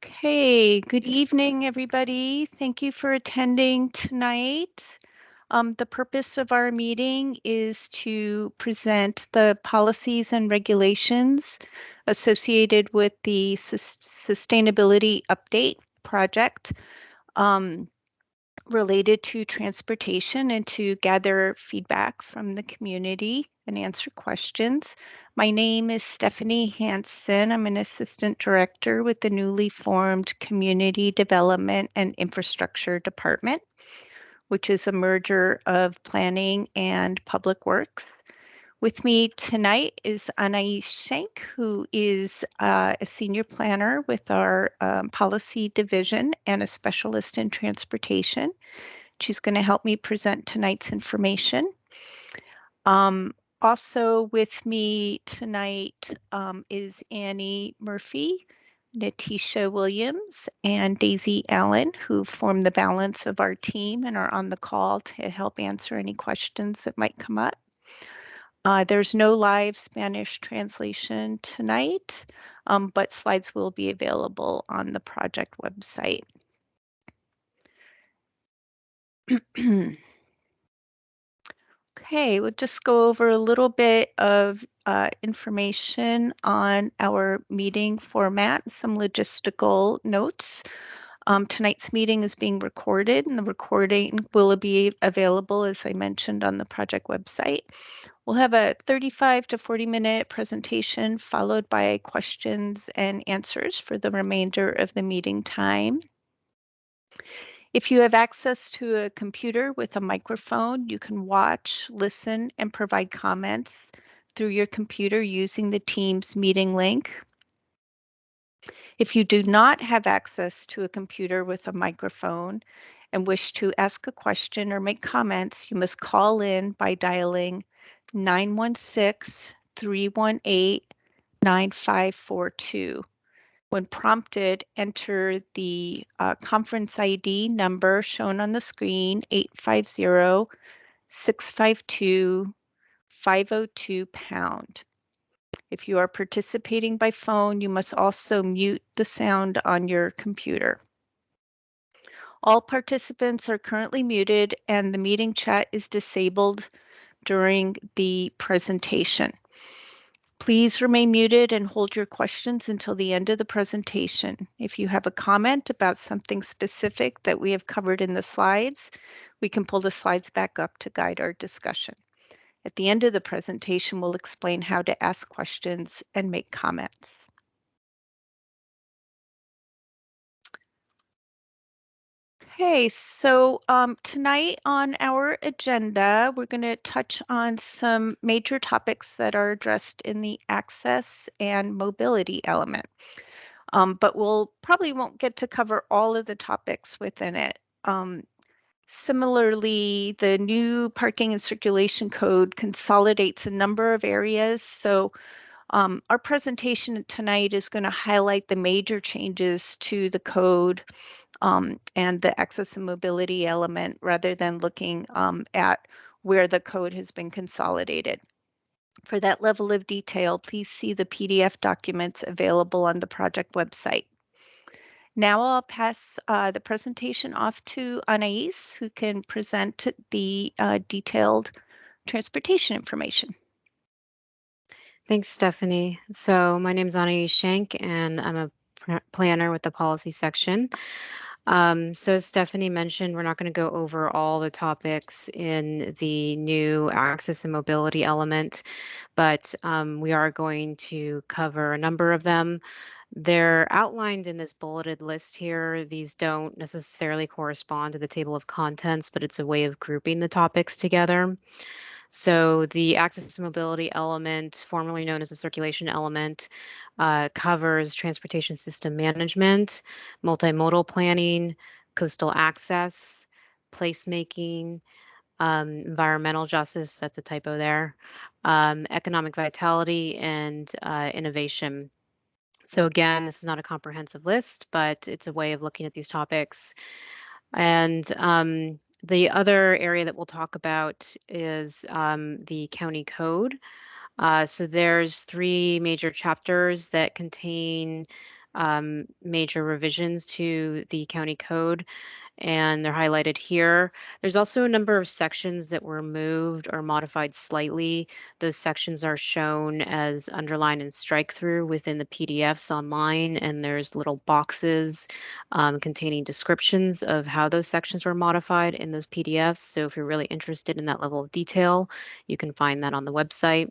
Okay, good evening, everybody. Thank you for attending tonight. The purpose of our meeting is to present the policies and regulations associated with the Sustainability Update project related to transportation and to gather feedback from the community and answer questions. My name is Stephanie Hansen. I'm an assistant director with the newly formed Community Development and Infrastructure Department, which is a merger of planning and public works. With me tonight is Anais Schenk, who is a senior planner with our policy division and a specialist in transportation. She's going to help me present tonight's information. Also with me tonight is Annie Murphy, Natisha Williams, and Daisy Allen, who form the balance of our team and are on the call to help answer any questions that might come up. There's no live Spanish translation tonight, but slides will be available on the project website. Okay, we'll just go over a little bit of information on our meeting format, some logistical notes. Tonight's meeting is being recorded, and the recording will be available, as I mentioned, on the project website. We'll have a 35 to 40-minute presentation followed by questions and answers for the remainder of the meeting time. If you have access to a computer with a microphone, you can watch, listen, and provide comments through your computer using the Teams meeting link. If you do not have access to a computer with a microphone and wish to ask a question or make comments, you must call in by dialing 916-318-9542. When prompted, enter the conference ID number shown on the screen, 850-652-502#. If you are participating by phone, you must also mute the sound on your computer. All participants are currently muted and the meeting chat is disabled during the presentation. Please remain muted and hold your questions until the end of the presentation. If you have a comment about something specific that we have covered in the slides, we can pull the slides back up to guide our discussion. At the end of the presentation, we'll explain how to ask questions and make comments. Okay, so tonight on our agenda, we're going to touch on some major topics that are addressed in the access and mobility element. But we'll probably won't get to cover all of the topics within it. Similarly, the new parking and circulation code consolidates a number of areas. So our presentation tonight is going to highlight the major changes to the code and the access and mobility element rather than looking at where the code has been consolidated. For that level of detail, please see the PDF documents available on the project website. Now I'll pass the presentation off to Anais, who can present the detailed transportation information. Thanks, Stephanie. So my name is Anais Schenk, and I'm a planner with the policy section. So as Stephanie mentioned, we're not going to go over all the topics in the new access and mobility element, but we are going to cover a number of them. They're outlined in this bulleted list here. These don't necessarily correspond to the table of contents, but it's a way of grouping the topics together. So the access and mobility element, formerly known as the circulation element, covers transportation system management, multimodal planning, coastal access, placemaking, environmental justice, that's a typo there, economic vitality, and innovation. So again, this is not a comprehensive list, but it's a way of looking at these topics. And the other area that we'll talk about is the county code. So there's 3 major chapters that contain major revisions to the county code, and they're highlighted here. There's also a number of sections that were moved or modified slightly. Those sections are shown as underline and strike through within the PDFs online, and there's little boxes containing descriptions of how those sections were modified in those PDFs. So if you're really interested in that level of detail, you can find that on the website.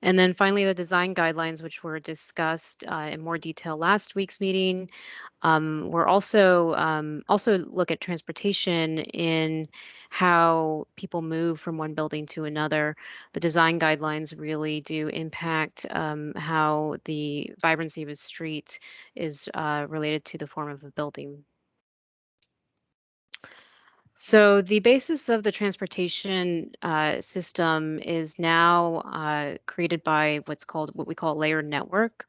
And then finally, the design guidelines, which were discussed in more detail last week's meeting. We're also look at transportation in how people move from one building to another. The design guidelines really do impact how the vibrancy of a street is related to the form of a building. So the basis of the transportation system is now created by what we call layered network.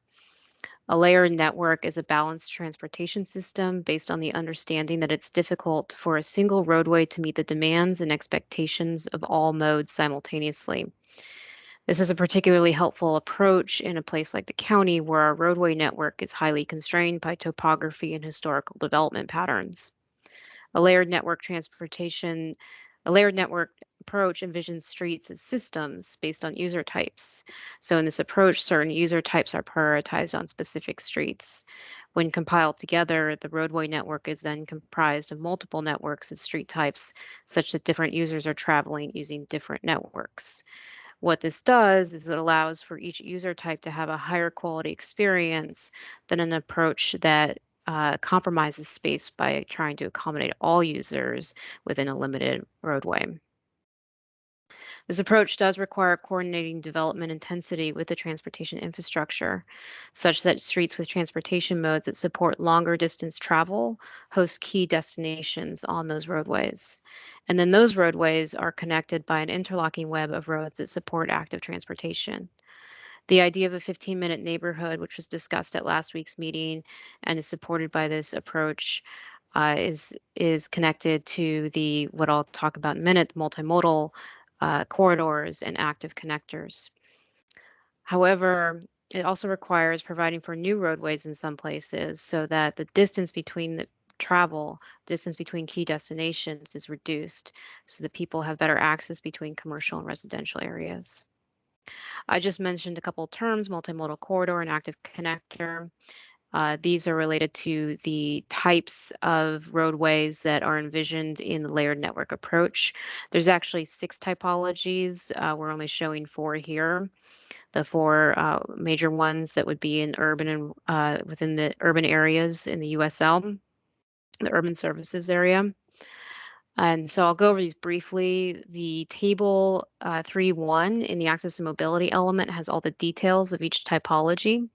A layered network is a balanced transportation system based on the understanding that it's difficult for a single roadway to meet the demands and expectations of all modes simultaneously. This is a particularly helpful approach in a place like the county where our roadway network is highly constrained by topography and historical development patterns. A layered network transportation, a layered network approach envisions streets as systems based on user types. So in this approach, certain user types are prioritized on specific streets. When compiled together, the roadway network is then comprised of multiple networks of street types, such that different users are traveling using different networks. What this does is it allows for each user type to have a higher quality experience than an approach that compromises space by trying to accommodate all users within a limited roadway. This approach does require coordinating development intensity with the transportation infrastructure, such that streets with transportation modes that support longer distance travel host key destinations on those roadways. And then those roadways are connected by an interlocking web of roads that support active transportation. The idea of a 15-minute neighborhood, which was discussed at last week's meeting and is supported by this approach, is connected to the what I'll talk about in a minute, the multimodal corridors and active connectors. However, it also requires providing for new roadways in some places so that the distance between the distance between key destinations is reduced so that people have better access between commercial and residential areas. I just mentioned a couple terms, multimodal corridor and active connector. These are related to the types of roadways that are envisioned in the layered network approach. There's actually 6 typologies. We're only showing 4 here. The 4 major ones that would be in urban and within the urban areas in the USL, the urban services area. And so I'll go over these briefly. The table 3.1 in the access and mobility element has all the details of each typology.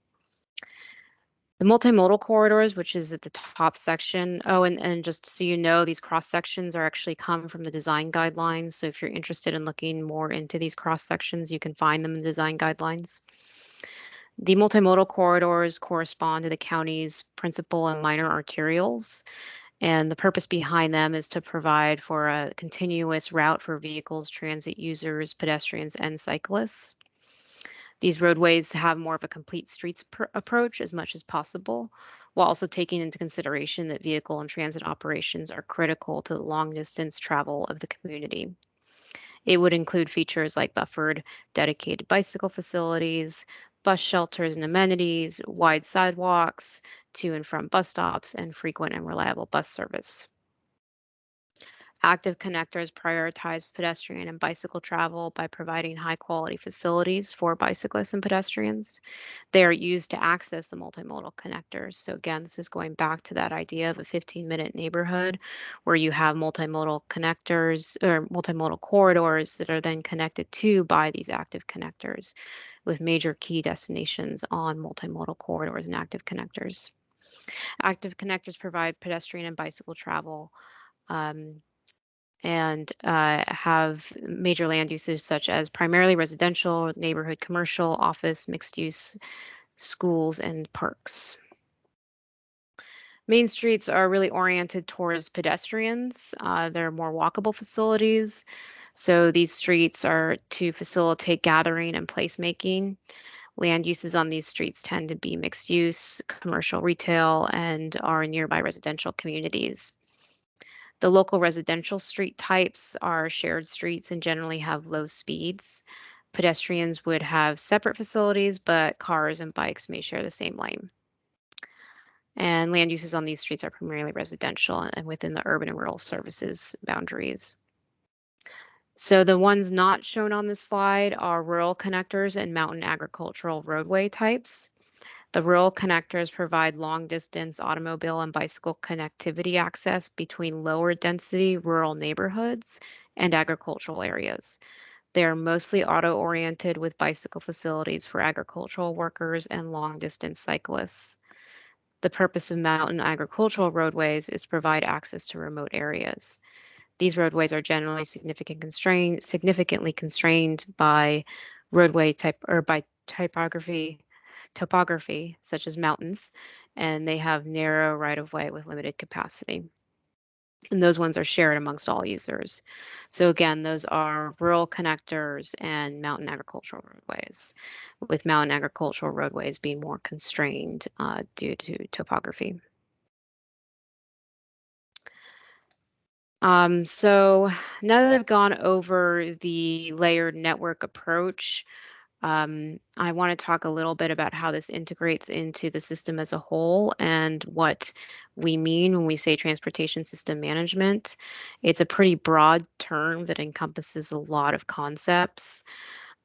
The multimodal corridors, which is at the top section. Oh, and just so you know, these cross sections are actually come from the design guidelines. So if you're interested in looking more into these cross sections, you can find them in the design guidelines. The multimodal corridors correspond to the county's principal and minor arterials. And the purpose behind them is to provide for a continuous route for vehicles, transit users, pedestrians, and cyclists. These roadways have more of a complete streets approach as much as possible, while also taking into consideration that vehicle and transit operations are critical to the long distance travel of the community. It would include features like buffered, dedicated bicycle facilities, bus shelters and amenities, wide sidewalks to and from bus stops, and frequent and reliable bus service. Active connectors prioritize pedestrian and bicycle travel by providing high quality facilities for bicyclists and pedestrians. They are used to access the multimodal connectors. So again, this is going back to that idea of a 15-minute neighborhood where you have multimodal connectors or multimodal corridors that are then connected to by these active connectors with major key destinations on multimodal corridors and active connectors. Active connectors provide pedestrian and bicycle travel and have major land uses such as primarily residential, neighborhood commercial, office, mixed use, schools, and parks. Main streets are really oriented towards pedestrians. They're more walkable facilities. So these streets are to facilitate gathering and placemaking. Land uses on these streets tend to be mixed use, commercial retail, and are nearby residential communities. The local residential street types are shared streets and generally have low speeds. Pedestrians would have separate facilities, but cars and bikes may share the same lane. And land uses on these streets are primarily residential and within the urban and rural services boundaries. So the ones not shown on this slide are rural connectors and mountain agricultural roadway types. The rural connectors provide long distance automobile and bicycle connectivity access between lower density rural neighborhoods and agricultural areas. They are mostly auto oriented with bicycle facilities for agricultural workers and long distance cyclists. The purpose of mountain agricultural roadways is to provide access to remote areas. These roadways are generally significantly constrained by roadway type or by topography, such as mountains, and they have narrow right-of-way with limited capacity. And those ones are shared amongst all users. So again, those are rural connectors and mountain agricultural roadways, with mountain agricultural roadways being more constrained due to topography. So now that I've gone over the layered network approach, I want to talk a little bit about how this integrates into the system as a whole and what we mean when we say transportation system management. It's a pretty broad term that encompasses a lot of concepts.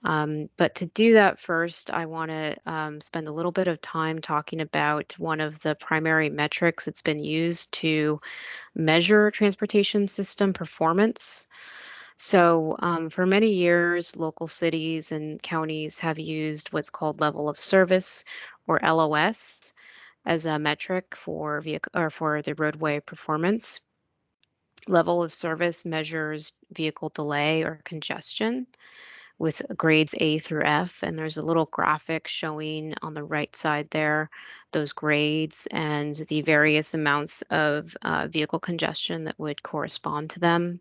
But to do that first, I want to spend a little bit of time talking about one of the primary metrics that's been used to measure transportation system performance. So, for many years, local cities and counties have used what's called level of service, or LOS, as a metric for vehicle or for the roadway performance. Level of service measures vehicle delay or congestion with grades A through F, and there's a little graphic showing on the right side there those grades and the various amounts of vehicle congestion that would correspond to them.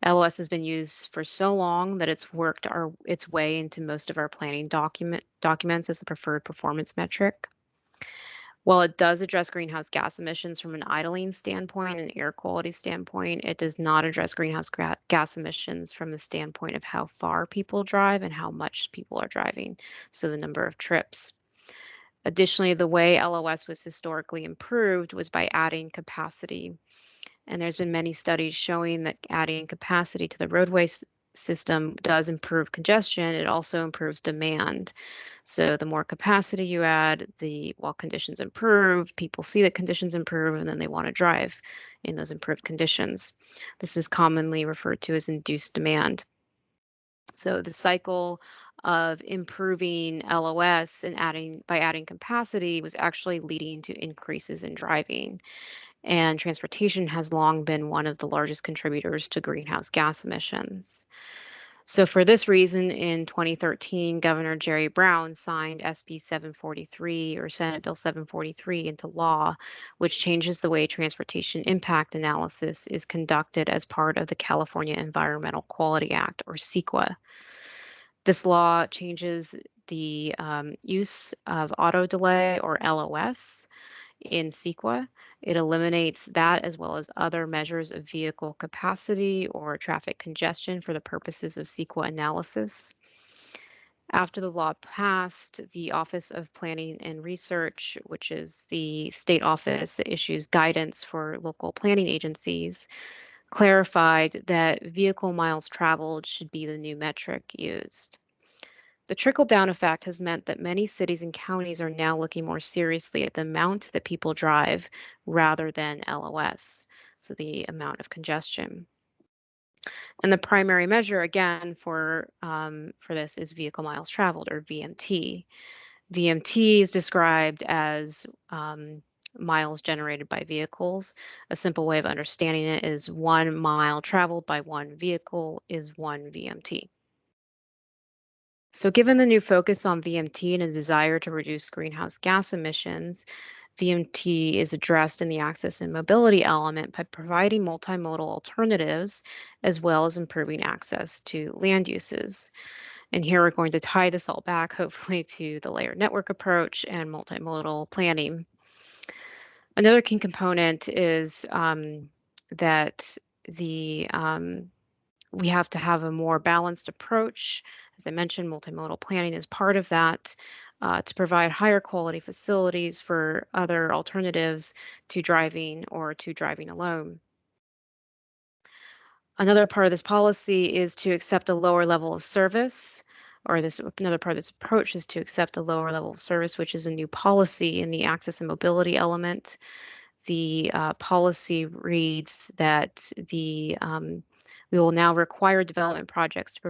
LOS has been used for so long that it's worked its way into most of our planning documents as the preferred performance metric. While it does address greenhouse gas emissions from an idling standpoint and air quality standpoint, it does not address greenhouse gas emissions from the standpoint of how far people drive and how much people are driving, so the number of trips. Additionally, the way LOS was historically improved was by adding capacity. And there's been many studies showing that adding capacity to the roadway system does improve congestion. It also improves demand. So the more capacity you add, while conditions improve, people see that conditions improve and then they want to drive in those improved conditions. This is commonly referred to as induced demand. So the cycle of improving LOS and adding capacity was actually leading to increases in driving. And transportation has long been one of the largest contributors to greenhouse gas emissions. So for this reason, in 2013, Governor Jerry Brown signed SB 743 or Senate Bill 743 into law, which changes the way transportation impact analysis is conducted as part of the California Environmental Quality Act, or CEQA. This law changes the use of auto delay, or LOS, in CEQA. It eliminates that as well as other measures of vehicle capacity or traffic congestion for the purposes of CEQA analysis. After the law passed, the Office of Planning and Research, which is the state office that issues guidance for local planning agencies, clarified that vehicle miles traveled should be the new metric used. The trickle-down effect has meant that many cities and counties are now looking more seriously at the amount that people drive rather than LOS, so the amount of congestion. And the primary measure, again, for this is vehicle miles traveled, or VMT. VMT is described as miles generated by vehicles. A simple way of understanding it is 1 mile traveled by one vehicle is 1 VMT. So given the new focus on VMT and a desire to reduce greenhouse gas emissions, VMT is addressed in the access and mobility element by providing multimodal alternatives, as well as improving access to land uses. And here we're going to tie this all back, hopefully, to the layered network approach and multimodal planning. Another key component is that we have to have a more balanced approach. As I mentioned, multimodal planning is part of that, to provide higher quality facilities for other alternatives to driving or to driving alone. Another part of this policy is to accept a lower level of service, or another part of this approach is to accept a lower level of service, which is a new policy in the access and mobility element. The policy reads that we will now require development projects to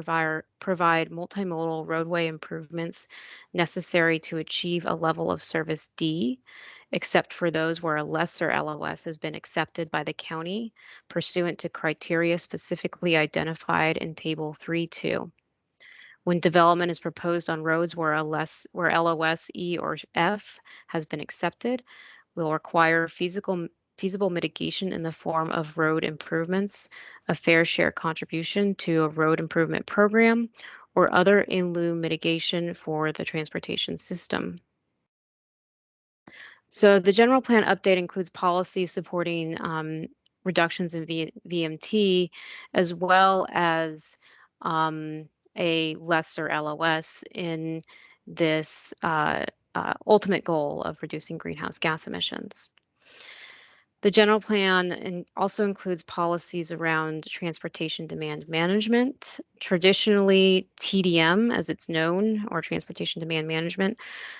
provide multimodal roadway improvements necessary to achieve a level of service D, except for those where a lesser LOS has been accepted by the county pursuant to criteria specifically identified in Table 3.2. When development is proposed on roads where LOS E or F has been accepted, will require feasible mitigation in the form of road improvements, a fair share contribution to a road improvement program, or other in lieu mitigation for the transportation system. So the general plan update includes policies supporting reductions in VMT, as well as a lesser LOS in this ultimate goal of reducing greenhouse gas emissions. The general plan also includes policies around transportation demand management. Traditionally, TDM, as it's known, or transportation demand management,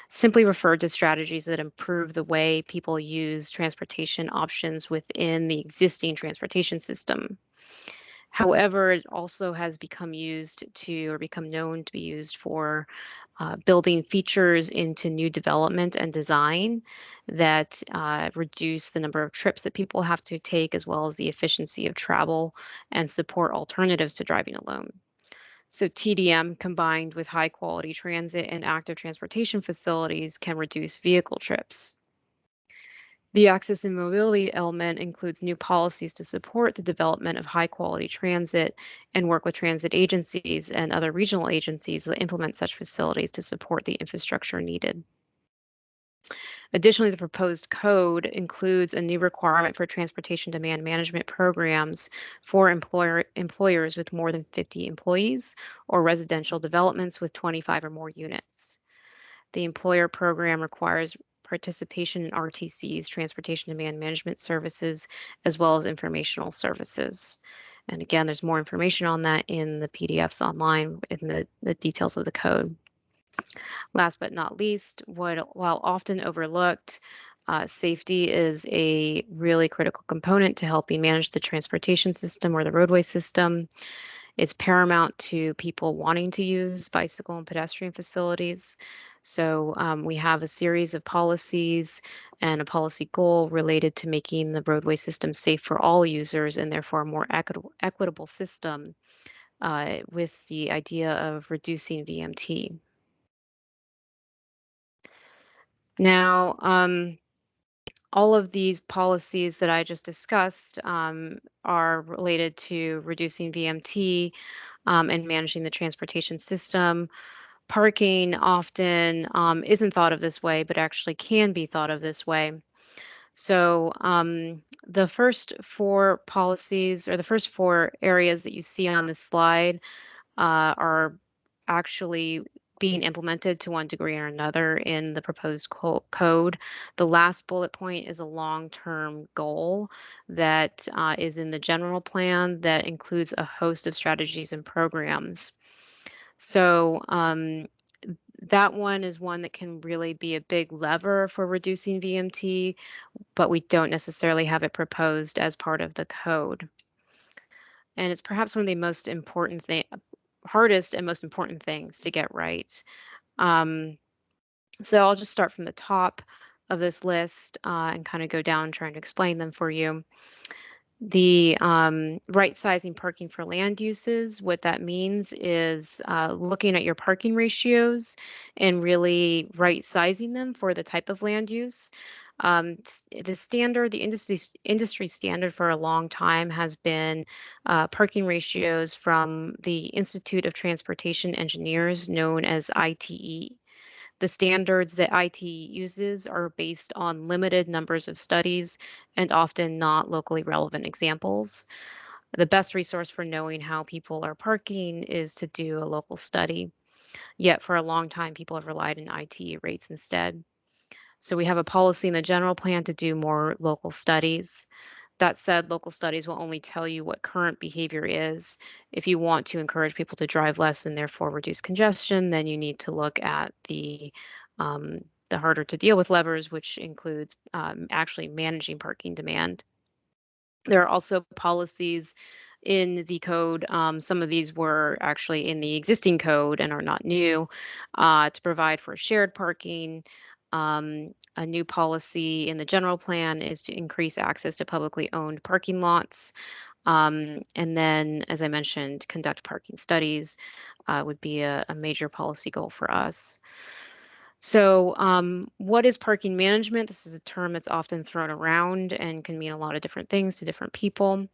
simply referred to strategies that improve the way people use transportation options within the existing transportation system. However, it also has become known to be used for building features into new development and design that reduce the number of trips that people have to take, as well as the efficiency of travel and support alternatives to driving alone. So TDM combined with high quality transit and active transportation facilities can reduce vehicle trips. The access and mobility element includes new policies to support the development of high quality transit and work with transit agencies and other regional agencies that implement such facilities to support the infrastructure needed. Additionally, the proposed code includes a new requirement for transportation demand management programs for employers with more than 50 employees or residential developments with 25 or more units. The employer program requires participation in RTC's transportation demand management services, as well as informational services. And again, there's more information on that in the PDFs online in the details of the code. Last but not least, while often overlooked, safety is a really critical component to helping manage the transportation system or the roadway system. It's paramount to people wanting to use bicycle and pedestrian facilities. So we have a series of policies and a policy goal related to making the roadway system safe for all users and therefore a more equitable system with the idea of reducing VMT. Now, all of these policies that I just discussed are related to reducing VMT and managing the transportation system. Parking often isn't thought of this way, but actually can be thought of this way. So the first four policies, or the first four areas that you see on this slide, are actually being implemented to one degree or another in the proposed code. The last bullet point is a long-term goal that is in the general plan that includes a host of strategies and programs. So that one is one that can really be a big lever for reducing VMT, but we don't necessarily have it proposed as part of the code. And it's perhaps one of the most important hardest and most important things to get right. So I'll just start from the top of this list and kind of go down trying to explain them for you. The right sizing parking for land uses, what that means is looking at your parking ratios and really right sizing them for the type of land use. The industry standard for a long time has been parking ratios from the Institute of Transportation Engineers, known as ITE. The standards that ITE uses are based on limited numbers of studies and often not locally relevant examples. The best resource for knowing how people are parking is to do a local study. Yet for a long time, people have relied on ITE rates instead. So we have a policy in the general plan to do more local studies. That said, local studies will only tell you what current behavior is. If you want to encourage people to drive less and therefore reduce congestion, then you need to look at the harder to deal with levers, which includes actually managing parking demand. There are also policies in the code. Some of these were actually in the existing code and are not new, to provide for shared parking. A new policy in the general plan is to increase access to publicly owned parking lots. And then, as I mentioned, conduct parking studies would be a major policy goal for us. So, what is parking management? This is a term that's often thrown around and can mean a lot of different things to different people.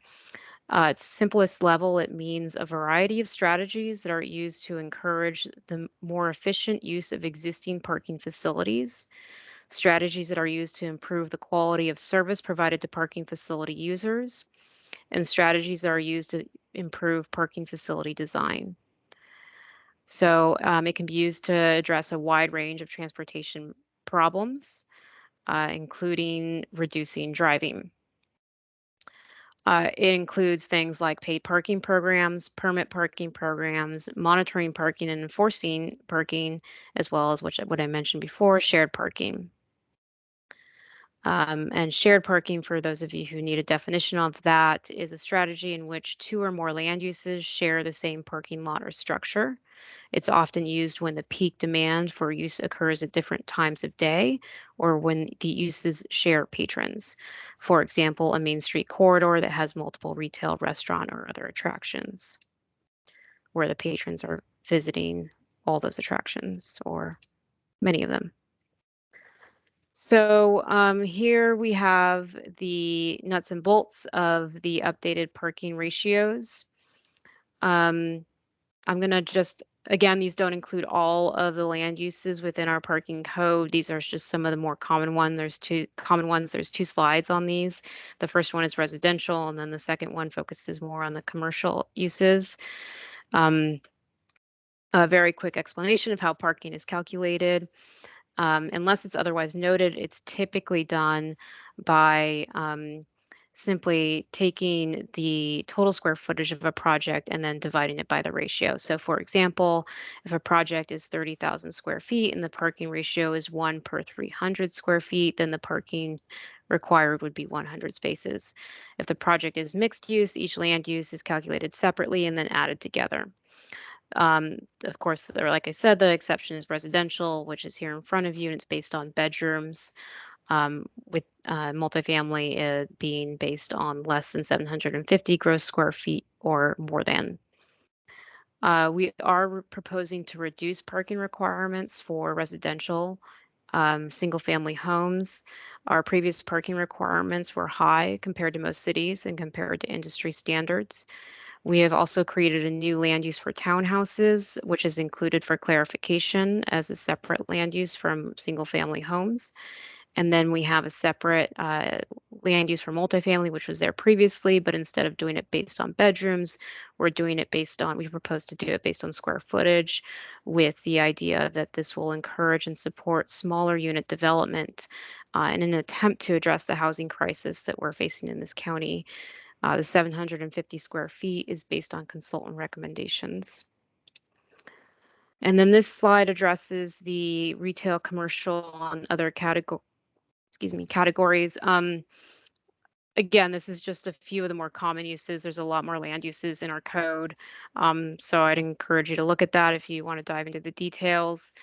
Its simplest level, it means a variety of strategies that are used to encourage the more efficient use of existing parking facilities, strategies that are used to improve the quality of service provided to parking facility users, and strategies that are used to improve parking facility design. So it can be used to address a wide range of transportation problems, including reducing driving. It includes things like paid parking programs, permit parking programs, monitoring parking and enforcing parking, as well as what I mentioned before, shared parking. And shared parking, for those of you who need a definition of that, is a strategy in which two or more land uses share the same parking lot or structure. It's often used when the peak demand for use occurs at different times of day or when the uses share patrons. For example, a main street corridor that has multiple retail, restaurant, or other attractions where the patrons are visiting all those attractions or many of them. So here we have the nuts and bolts of the updated parking ratios. Um, I'm going to just, again, these don't include all of the land uses within our parking code. These are just some of the more common ones. There's two slides on these. The first one is residential, and then the second one focuses more on the commercial uses. A very quick explanation of how parking is calculated. Unless it's otherwise noted, it's typically done by simply taking the total square footage of a project and then dividing it by the ratio. So for example, if a project is 30,000 square feet and the parking ratio is 1 per 300 square feet, then the parking required would be 100 spaces. If the project is mixed use, each land use is calculated separately and then added together. Of course, like I said, the exception is residential, which is here in front of you, and it's based on bedrooms, with multifamily being based on less than 750 gross square feet or more than. We are proposing to reduce parking requirements for residential single-family homes. Our previous parking requirements were high compared to most cities and compared to industry standards. We have also created a new land use for townhouses, which is included for clarification as a separate land use from single-family homes. And then we have a separate land use for multifamily, which was there previously, but instead of doing it based on bedrooms, we propose to do it based on square footage, with the idea that this will encourage and support smaller unit development in an attempt to address the housing crisis that we're facing in this county. The 750 square feet is based on consultant recommendations. And then this slide addresses the retail, commercial, and other categories. Again, this is just a few of the more common uses. There's a lot more land uses in our code. So I'd encourage you to look at that if you want to dive into the details.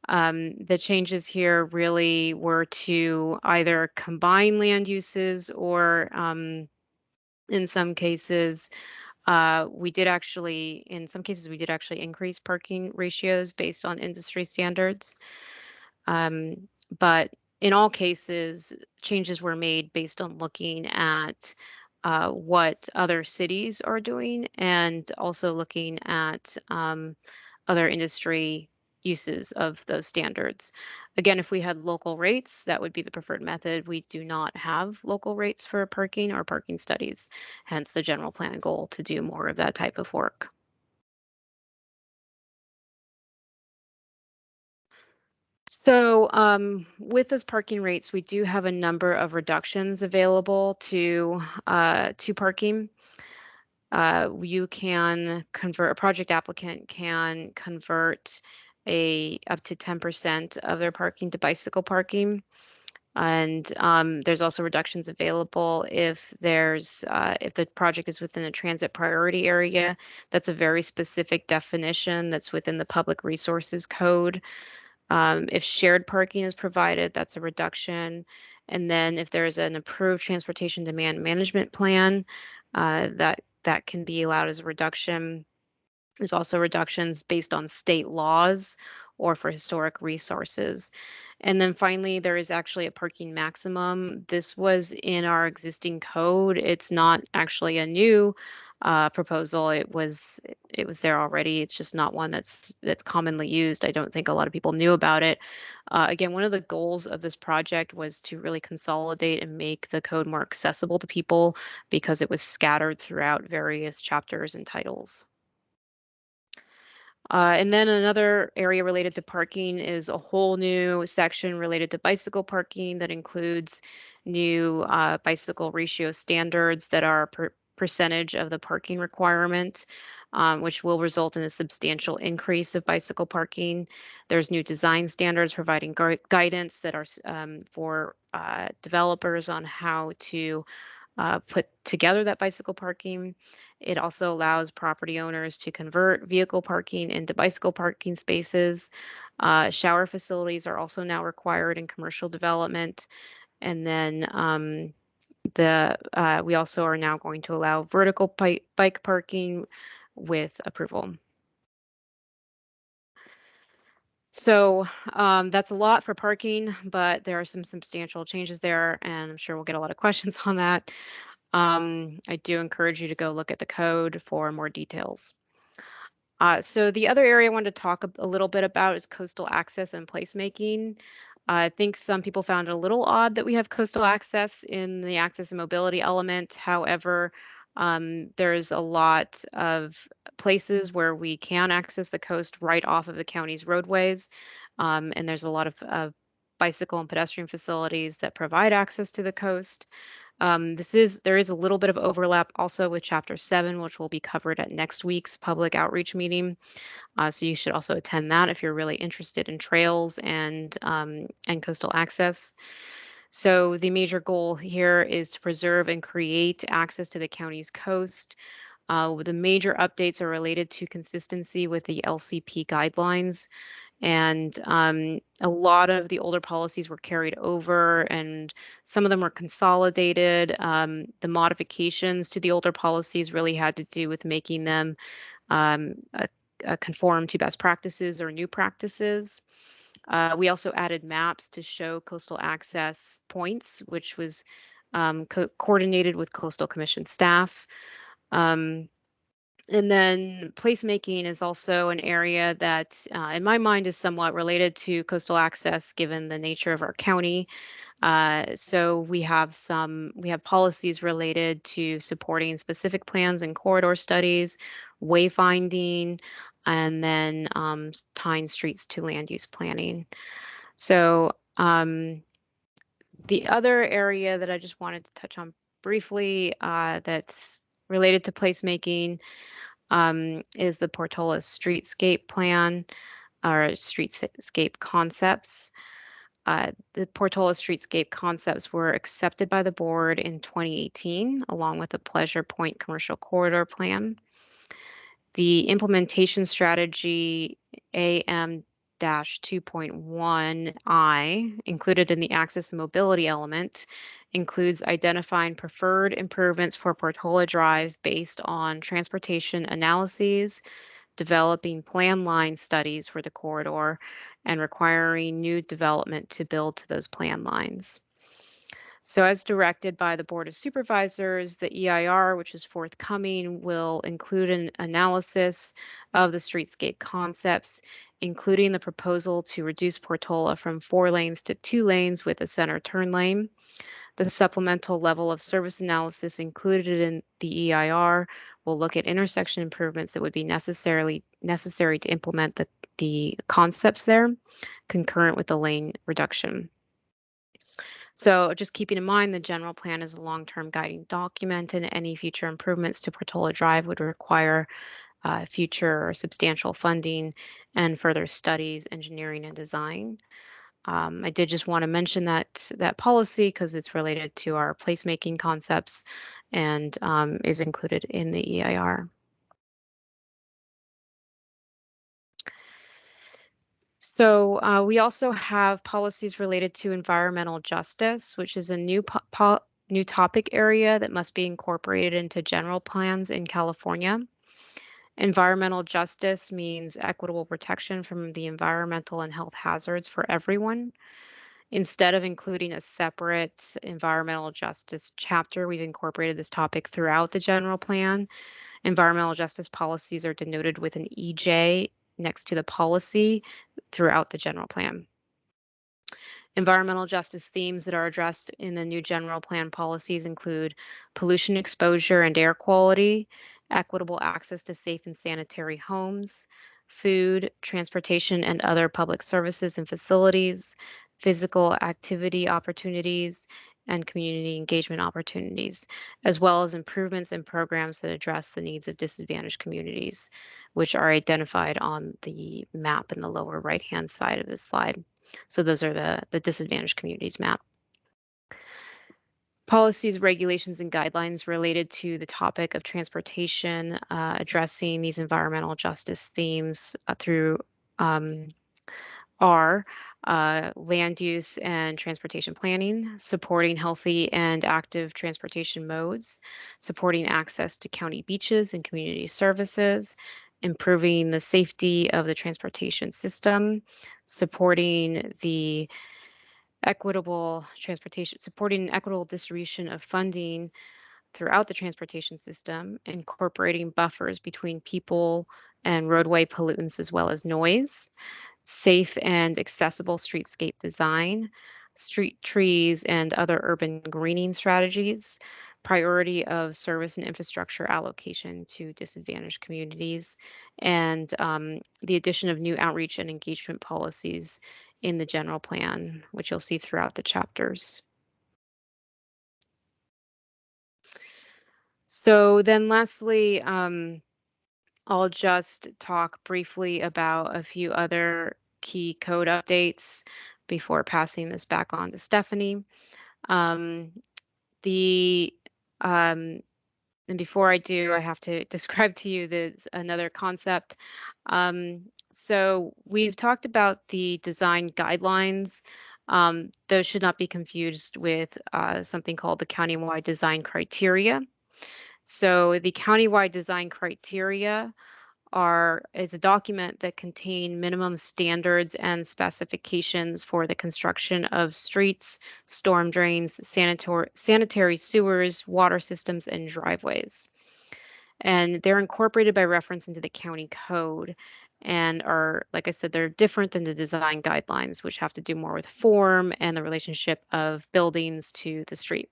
The changes here really were to either combine land uses or in some cases, in some cases, we did actually increase parking ratios based on industry standards. But in all cases, changes were made based on looking at what other cities are doing and also looking at other industry uses of those standards. Again, if we had local rates, that would be the preferred method. We do not have local rates for parking or parking studies, hence the general plan goal to do more of that type of work. So, with those parking rates, we do have a number of reductions available to parking. You can convert, a project applicant can convert a up to 10% of their parking to bicycle parking. And there's also reductions available if the project is within a transit priority area. That's a very specific definition that's within the Public Resources Code. If shared parking is provided, that's a reduction. And then if there's an approved transportation demand management plan, that can be allowed as a reduction. There's also reductions based on state laws or for historic resources. And then finally, there is actually a parking maximum. This was in our existing code. It's not actually a new proposal. It was there already. It's just not one that's commonly used. I don't think a lot of people knew about it. Again, one of the goals of this project was to really consolidate and make the code more accessible to people because it was scattered throughout various chapters and titles. And then another area related to parking is a whole new section related to bicycle parking that includes new bicycle ratio standards that are percentage of the parking requirement, which will result in a substantial increase of bicycle parking. There's new design standards providing guidance that are for developers on how to put together that bicycle parking. It also allows property owners to convert vehicle parking into bicycle parking spaces. Shower facilities are also now required in commercial development. And then we also are now going to allow vertical bike parking with approval. So that's a lot for parking, but there are some substantial changes there, and I'm sure we'll get a lot of questions on that. I do encourage you to go look at the code for more details. So the other area I wanted to talk a little bit about is coastal access and placemaking. I think some people found it a little odd that we have coastal access in the access and mobility element. However, there's a lot of places where we can access the coast right off of the county's roadways. And there's a lot of bicycle and pedestrian facilities that provide access to the coast. There is a little bit of overlap also with Chapter 7, which will be covered at next week's public outreach meeting. So you should also attend that if you're really interested in trails and coastal access. So the major goal here is to preserve and create access to the county's coast. The major updates are related to consistency with the LCP guidelines. And a lot of the older policies were carried over and some of them were consolidated. The modifications to the older policies really had to do with making them um, conform to best practices or new practices. We also added maps to show coastal access points, which was coordinated with Coastal Commission staff. And then placemaking is also an area that, in my mind, is somewhat related to coastal access given the nature of our county. So we have policies related to supporting specific plans and corridor studies, wayfinding, and then tying streets to land use planning. So the other area that I just wanted to touch on briefly that's related to placemaking is the Portola Streetscape Plan or Streetscape Concepts. The Portola Streetscape Concepts were accepted by the board in 2018, along with the Pleasure Point Commercial Corridor Plan. The implementation strategy AM 2.1I, included in the access and mobility element, includes identifying preferred improvements for Portola Drive based on transportation analyses, developing plan line studies for the corridor and requiring new development to build to those plan lines. So, as directed by the Board of Supervisors, the EIR, which is forthcoming, will include an analysis of the streetscape concepts, including the proposal to reduce Portola from 4 lanes to 2 lanes with a center turn lane. The supplemental level of service analysis included in the EIR will look at intersection improvements that would be necessary to implement the concepts there, concurrent with the lane reduction. So just keeping in mind the general plan is a long-term guiding document, and any future improvements to Portola Drive would require future or substantial funding and further studies, engineering, and design. I did just want to mention that policy because it's related to our placemaking concepts and is included in the EIR. So we also have policies related to environmental justice, which is a new new topic area that must be incorporated into general plans in California. Environmental justice means equitable protection from the environmental and health hazards for everyone. Instead of including a separate environmental justice chapter, we've incorporated this topic throughout the general plan. Environmental justice policies are denoted with an EJ next to the policy throughout the general plan. Environmental justice themes that are addressed in the new general plan policies include pollution exposure and air quality, equitable access to safe and sanitary homes, food, transportation, and other public services and facilities, physical activity opportunities, and community engagement opportunities, as well as improvements and programs that address the needs of disadvantaged communities, which are identified on the map in the lower right-hand side of this slide. So those are the disadvantaged communities map. Policies, regulations, and guidelines related to the topic of transportation, addressing these environmental justice themes through are land use and transportation planning, supporting healthy and active transportation modes, supporting access to county beaches and community services, improving the safety of the transportation system, supporting the equitable transportation, supporting an equitable distribution of funding throughout the transportation system, incorporating buffers between people and roadway pollutants as well as noise, safe and accessible streetscape design, street trees and other urban greening strategies, priority of service and infrastructure allocation to disadvantaged communities, and the addition of new outreach and engagement policies in the general plan, which you'll see throughout the chapters. So then lastly, I'll just talk briefly about a few other key code updates before passing this back on to Stephanie. Um, the and before I do, I have to describe to you another concept. So we've talked about the design guidelines. Those should not be confused with something called the countywide design criteria. So the countywide design criteria is a document that contain minimum standards and specifications for the construction of streets, storm drains, sanitary sewers, water systems, and driveways. And they're incorporated by reference into the county code and are, like I said, they're different than the design guidelines, which have to do more with form and the relationship of buildings to the street.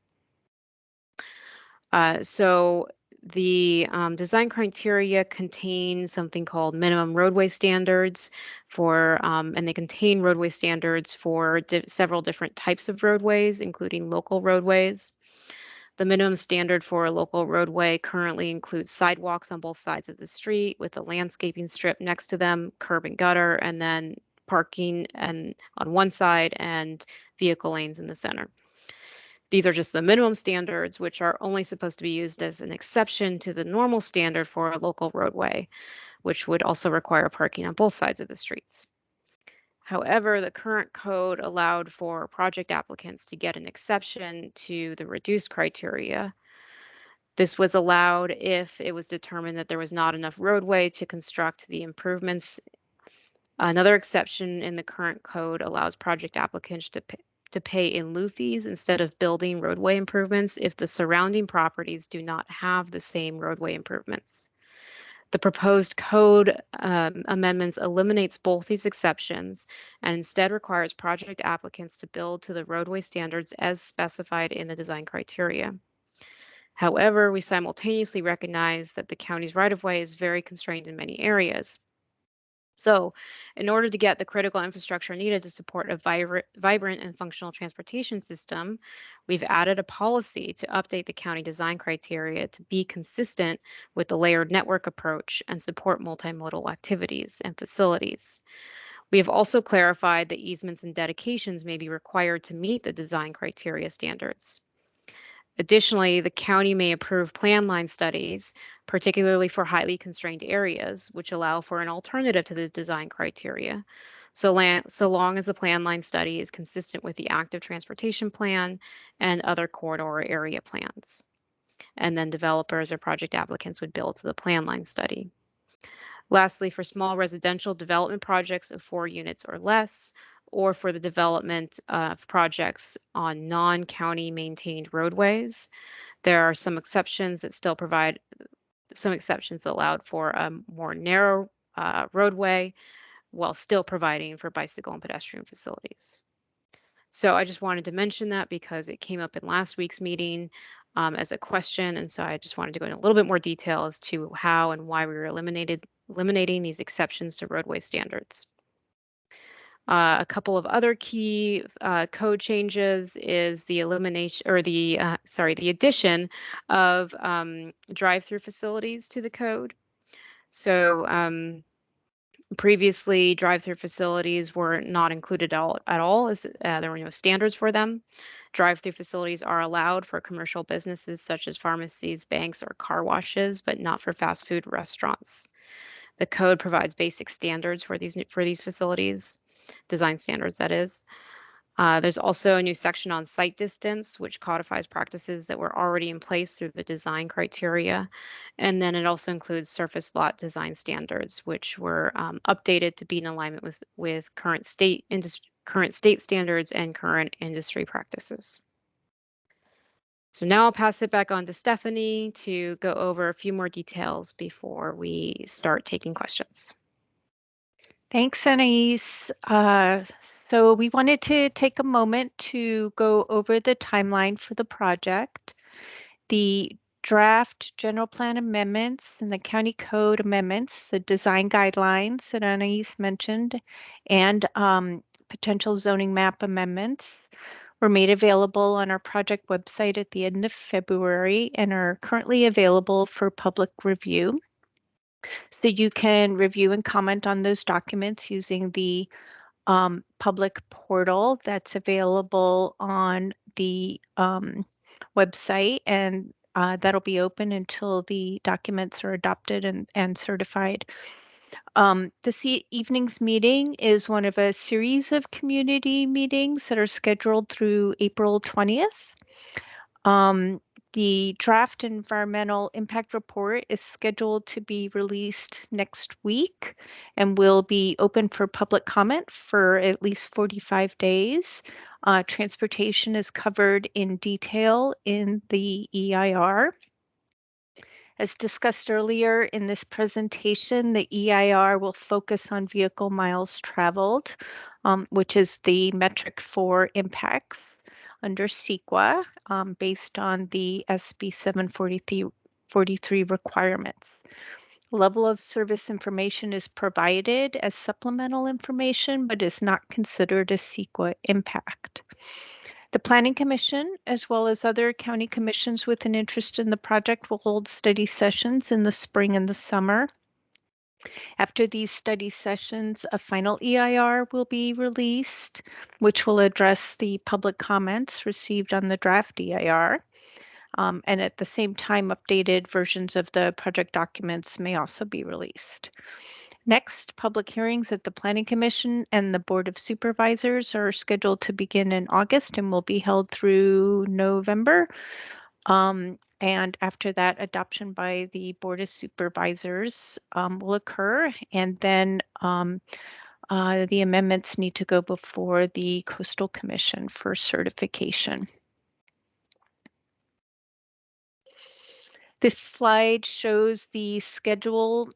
So the design criteria contain something called minimum roadway standards and they contain roadway standards for several different types of roadways, including local roadways. The minimum standard for a local roadway currently includes sidewalks on both sides of the street with a landscaping strip next to them, curb and gutter, and then parking and on one side and vehicle lanes in the center. These are just the minimum standards, which are only supposed to be used as an exception to the normal standard for a local roadway, which would also require parking on both sides of the streets. However, the current code allowed for project applicants to get an exception to the reduced criteria. This was allowed if it was determined that there was not enough roadway to construct the improvements. Another exception in the current code allows project applicants to pay in lieu fees instead of building roadway improvements if the surrounding properties do not have the same roadway improvements. The proposed code amendments eliminates both these exceptions and instead requires project applicants to build to the roadway standards as specified in the design criteria. However, we simultaneously recognize that the county's right-of-way is very constrained in many areas. So, in order to get the critical infrastructure needed to support a vibrant and functional transportation system, we've added a policy to update the county design criteria to be consistent with the layered network approach and support multimodal activities and facilities. We have also clarified that easements and dedications may be required to meet the design criteria standards. Additionally, the county may approve plan line studies, particularly for highly constrained areas, which allow for an alternative to the design criteria, so long as the plan line study is consistent with the active transportation plan and other corridor area plans. And then developers or project applicants would build to the plan line study. Lastly, for small residential development projects of 4 units or less, or for the development of projects on non-county maintained roadways, there are some exceptions that still provide some exceptions that allowed for a more narrow roadway while still providing for bicycle and pedestrian facilities. So I just wanted to mention that because it came up in last week's meeting as a question. And so I just wanted to go into a little bit more detail as to how and why we were eliminating these exceptions to roadway standards. A couple of other key code changes is the elimination or the addition of drive-through facilities to the code. So previously, drive-through facilities were not included at all as there were no standards for them. Drive-through facilities are allowed for commercial businesses such as pharmacies, banks, or car washes, but not for fast food restaurants. The code provides basic standards for these facilities, design standards, that is. There's also a new section on site distance, which codifies practices that were already in place through the design criteria. And then it also includes surface lot design standards, which were updated to be in alignment with current state standards and current industry practices. So now I'll pass it back on to Stephanie to go over a few more details before we start taking questions. Thanks, Anais. So we wanted to take a moment to go over the timeline for the project. The draft general plan amendments and the county code amendments, the design guidelines that Anais mentioned, and potential zoning map amendments were made available on our project website at the end of February and are currently available for public review. So you can review and comment on those documents using the public portal that's available on the website, and that'll be open until the documents are adopted and certified. This evening's meeting is one of a series of community meetings that are scheduled through April 20th. The draft environmental impact report is scheduled to be released next week and will be open for public comment for at least 45 days. Transportation is covered in detail in the EIR. As discussed earlier in this presentation, the EIR will focus on vehicle miles traveled, which is the metric for impacts under CEQA based on the SB 743 requirements. Level of service information is provided as supplemental information, but is not considered a CEQA impact. The Planning Commission, as well as other county commissions with an interest in the project, will hold study sessions in the spring and the summer. After these study sessions, a final EIR will be released, which will address the public comments received on the draft EIR. And at the same time, updated versions of the project documents may also be released. Next, public hearings at the Planning Commission and the Board of Supervisors are scheduled to begin in August and will be held through November. And after that, adoption by the Board of Supervisors will occur. And then the amendments need to go before the Coastal Commission for certification. This slide shows the schedule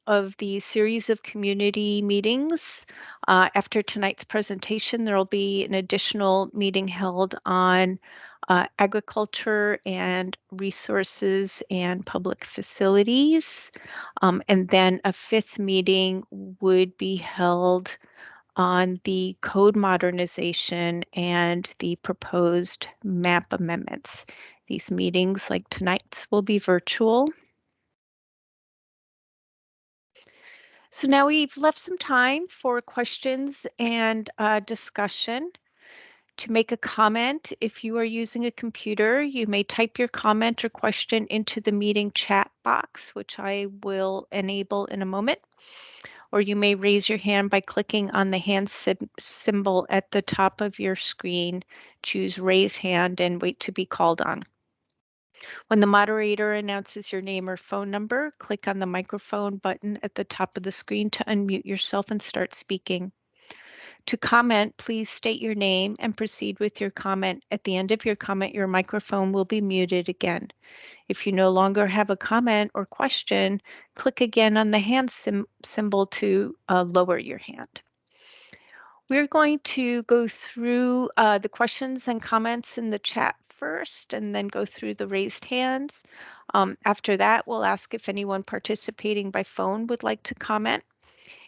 of the series of community meetings. After tonight's presentation, there will be an additional meeting held on agriculture and resources and public facilities. And then a fifth meeting would be held on the code modernization and the proposed map amendments. These meetings, like tonight's, will be virtual. So now we've left some time for questions and discussion. To make a comment, if you are using a computer, you may type your comment or question into the meeting chat box, which I will enable in a moment. Or you may raise your hand by clicking on the hand symbol at the top of your screen. Choose raise hand and wait to be called on. When the moderator announces your name or phone number, click on the microphone button at the top of the screen to unmute yourself and start speaking. To comment, please state your name and proceed with your comment. At the end of your comment, your microphone will be muted again. If you no longer have a comment or question, click again on the hand symbol to lower your hand. We're going to go through the questions and comments in the chat first, and then go through the raised hands. After that, we'll ask if anyone participating by phone would like to comment.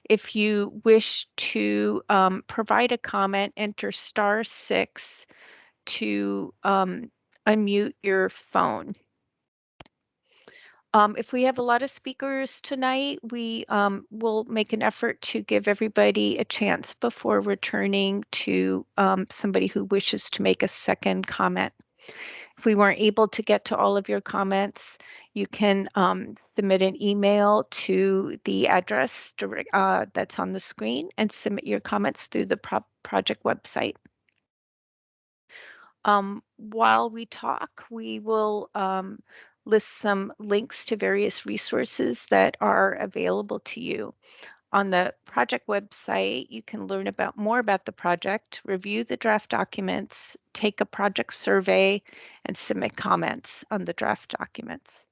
If you wish to provide a comment, enter *6 to unmute your phone. If we have a lot of speakers tonight, we will make an effort to give everybody a chance before returning to somebody who wishes to make a second comment. If we weren't able to get to all of your comments, you can submit an email to the address that's on the screen and submit your comments through the project website. While we talk, we will list some links to various resources that are available to you. On the project website, you can learn more about the project, review the draft documents, take a project survey, and submit comments on the draft documents.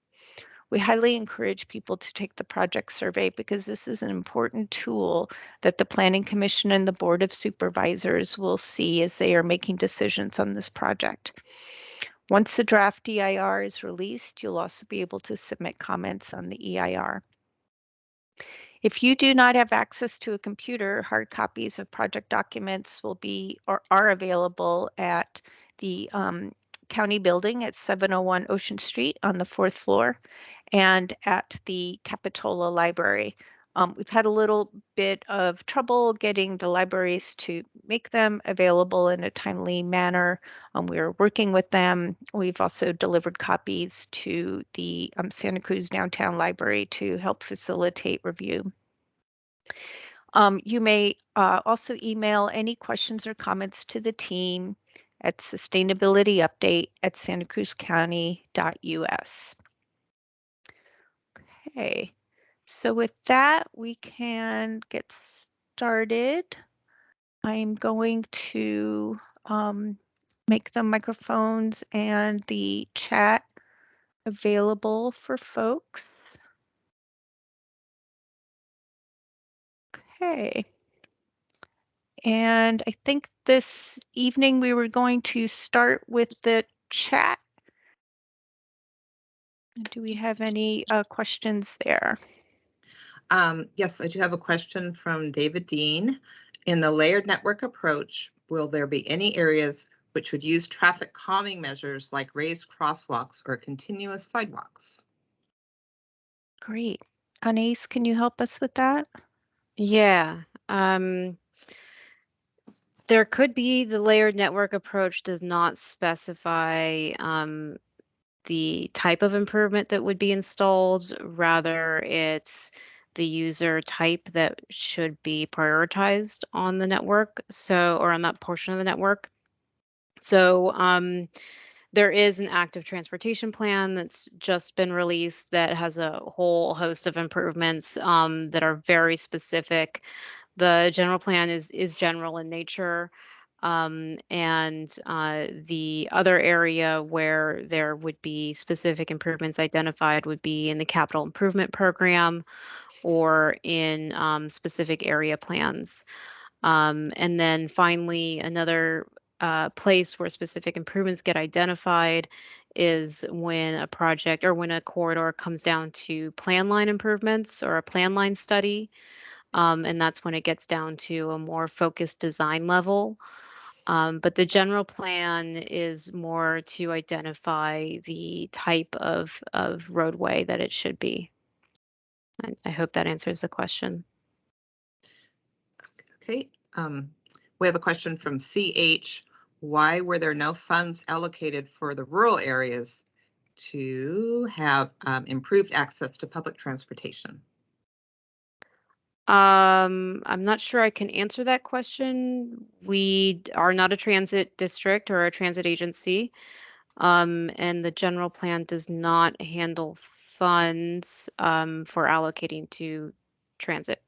We highly encourage people to take the project survey because this is an important tool that the Planning Commission and the Board of Supervisors will see as they are making decisions on this project. Once the draft EIR is released, you'll also be able to submit comments on the EIR. If you do not have access to a computer, hard copies of project documents will be or are available at the county building at 701 Ocean Street on the 4th floor and at the Capitola Library. We've had a little bit of trouble getting the libraries to make them available in a timely manner. We are working with them. We've also delivered copies to the Santa Cruz Downtown Library to help facilitate review. You may also email any questions or comments to the team at sustainabilityupdate@santacruzcounty.us. Okay, so with that, we can get started. I'm going to make the microphones and the chat available for folks. Okay. And I think this evening we were going to start with the chat. Do we have any questions there? Yes, I do have a question from David Dean. In the layered network approach, will there be any areas which would use traffic calming measures like raised crosswalks or continuous sidewalks? Great. Anais, can you help us with that? Yeah. There could be the layered network approach does not specify the type of improvement that would be installed. Rather, it's the user type that should be prioritized on the network. So, or on that portion of the network. So, There is an active transportation plan that's just been released that has a whole host of improvements that are very specific. The general plan is general in nature. And the other area where there would be specific improvements identified would be in the capital improvement program or in specific area plans. And then finally, another place where specific improvements get identified is when a project or when a corridor comes down to plan line improvements or a plan line study. And that's when it gets down to a more focused design level. But the general plan is more to identify the type of roadway that it should be. I hope that answers the question. Okay. We have a question from CH. Why were there no funds allocated for the rural areas to have improved access to public transportation? I'm not sure I can answer that question. We are not a transit district or a transit agency, and the general plan does not handle funds for allocating to transit.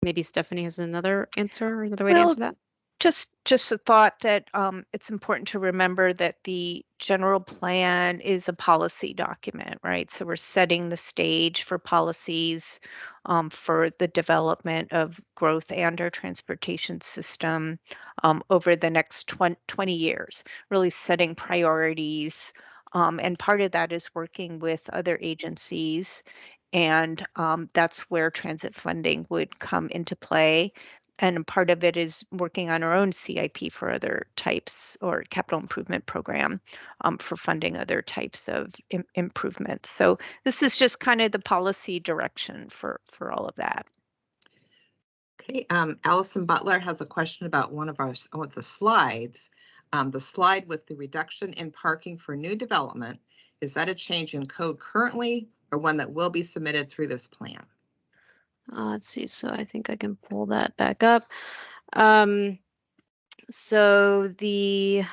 Maybe Stephanie has another answer or another way to Well, answer that. just a thought that it's important to remember that the general plan is a policy document, right? So we're setting the stage for policies for the development of growth and our transportation system over the next 20 years, really setting priorities. And part of that is working with other agencies. And that's where transit funding would come into play. And part of it is working on our own CIP for other types or capital improvement program for funding other types of improvements. So this is just kind of the policy direction for all of that. Okay, Allison Butler has a question about one of the slides. The slide with the reduction in parking for new development, is that a change in code currently or one that will be submitted through this plan? Let's see. So I think I can pull that back up. So the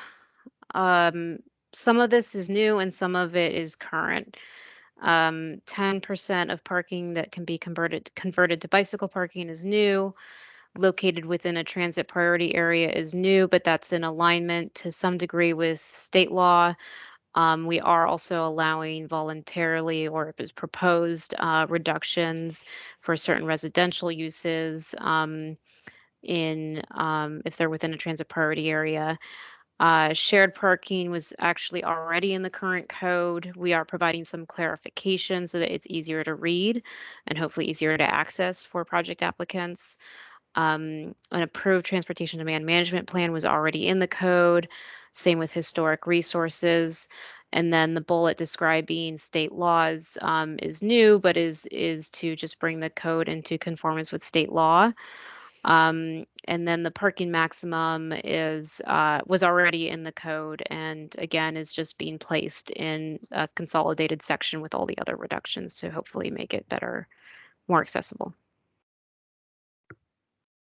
some of this is new and some of it is current. 10% of parking that can be converted to bicycle parking is new. Located within a transit priority area is new, but that's in alignment to some degree with state law. We are also allowing voluntarily or as proposed reductions for certain residential uses in if they're within a transit priority area. Shared parking was actually already in the current code. We are providing some clarification so that it's easier to read and hopefully easier to access for project applicants. An approved transportation demand management plan was already in the code. Same with historic resources. And then the bullet describing state laws is new, but is to just bring the code into conformance with state law. And then the parking maximum is was already in the code and again is just being placed in a consolidated section with all the other reductions to hopefully make it better, more accessible.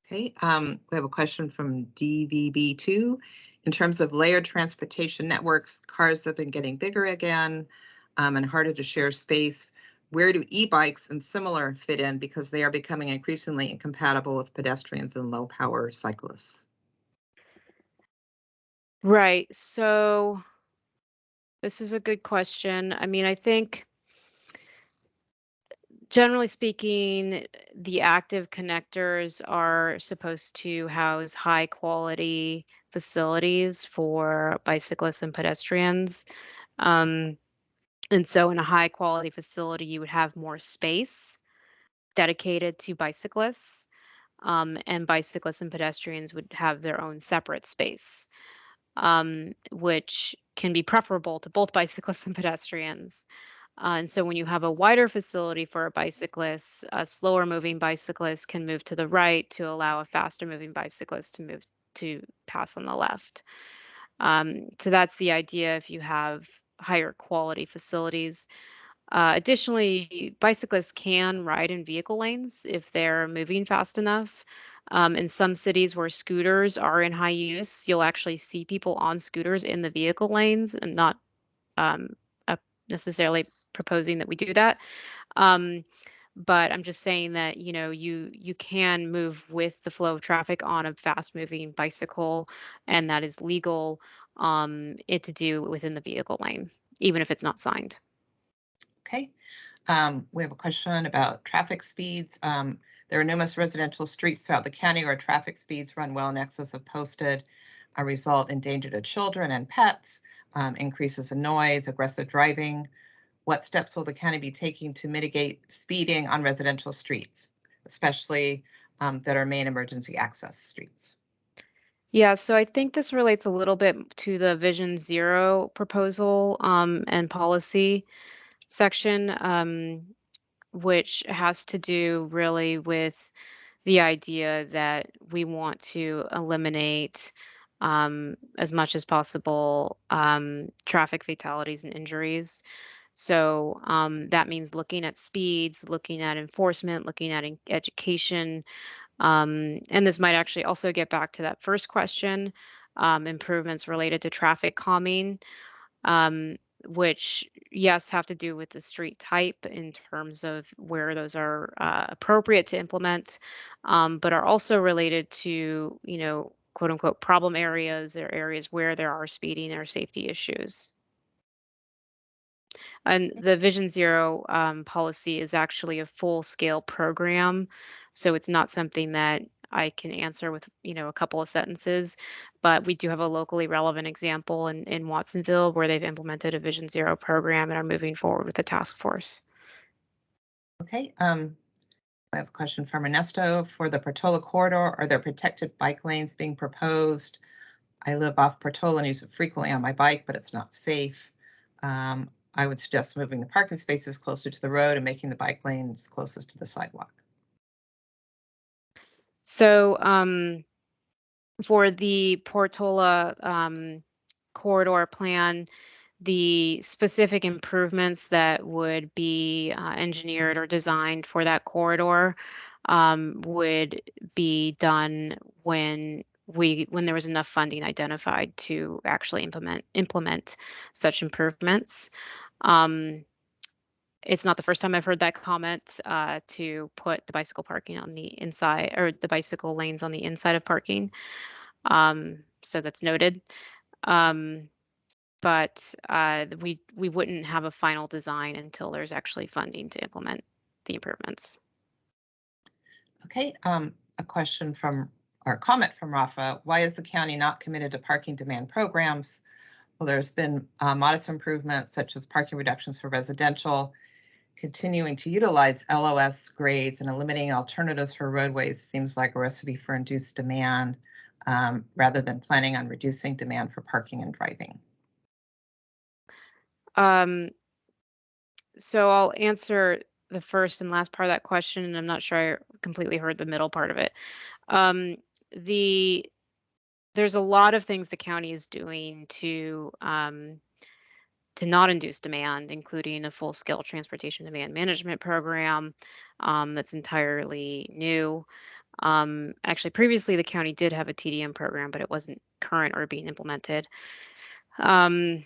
Okay, we have a question from DVB2. In terms of layered transportation networks, cars have been getting bigger again and harder to share space. Where do e-bikes and similar fit in because they are becoming increasingly incompatible with pedestrians and low power cyclists? Right. So this is a good question. I mean, I think generally speaking, the active connectors are supposed to house high quality facilities for bicyclists and pedestrians. Um, and so in a high quality facility, you would have more space dedicated to bicyclists, and bicyclists and pedestrians would have their own separate space, which can be preferable to both bicyclists and pedestrians. And so when you have a wider facility for a bicyclist, a slower moving bicyclist can move to the right to allow a faster moving bicyclist to move to pass on the left. So that's the idea if you have higher quality facilities. Additionally, bicyclists can ride in vehicle lanes if they're moving fast enough. In some cities where scooters are in high use, you'll actually see people on scooters in the vehicle lanes, and not um, necessarily proposing that we do that. Um, but I'm just saying that, you can move with the flow of traffic on a fast moving bicycle, and that is legal, it to do within the vehicle lane, even if it's not signed. Okay. We have a question about traffic speeds. There are numerous residential streets throughout the county where traffic speeds run well in excess of posted, result in danger to children and pets, increases in noise, aggressive driving. What steps will the county be taking to mitigate speeding on residential streets, especially that are main emergency access streets? Yeah, so I think this relates a little bit to the Vision Zero proposal, and policy section, which has to do really with the idea that we want to eliminate, as much as possible, traffic fatalities and injuries. So that means looking at speeds, looking at enforcement, looking at education. And this might actually also get back to that first question, improvements related to traffic calming, um, which, yes, have to do with the street type in terms of where those are appropriate to implement, but are also related to, quote unquote, problem areas, or areas where there are speeding or safety issues. And the Vision Zero policy is actually a full scale program. So it's not something that I can answer with, a couple of sentences. But we do have a locally relevant example in Watsonville where they've implemented a Vision Zero program and are moving forward with the task force. Okay. I have a question from Ernesto. For the Portola corridor, are there protected bike lanes being proposed? I live off Portola and use it frequently on my bike, but it's not safe. I would suggest moving the parking spaces closer to the road and making the bike lanes closest to the sidewalk. So for the Portola corridor plan, the specific improvements that would be engineered or designed for that corridor would be done when there was enough funding identified to actually implement such improvements. Um, it's not the first time I've heard that comment, to put the bicycle parking on the inside, or the bicycle lanes on the inside of parking. So that's noted. Um, but we wouldn't have a final design until there's actually funding to implement the improvements. Okay, a question from, or a comment from Rafa. Why is the county not committed to parking demand programs? Well, there's been modest improvements such as parking reductions for residential. Continuing to utilize LOS grades and eliminating alternatives for roadways seems like a recipe for induced demand, rather than planning on reducing demand for parking and driving. Um, so I'll answer the first and last part of that question, and I'm not sure I completely heard the middle part of it. Um, the there's a lot of things the county is doing to not induce demand, including a full-scale transportation demand management program that's entirely new. Actually, previously the county did have a TDM program, but it wasn't current or being implemented. Um,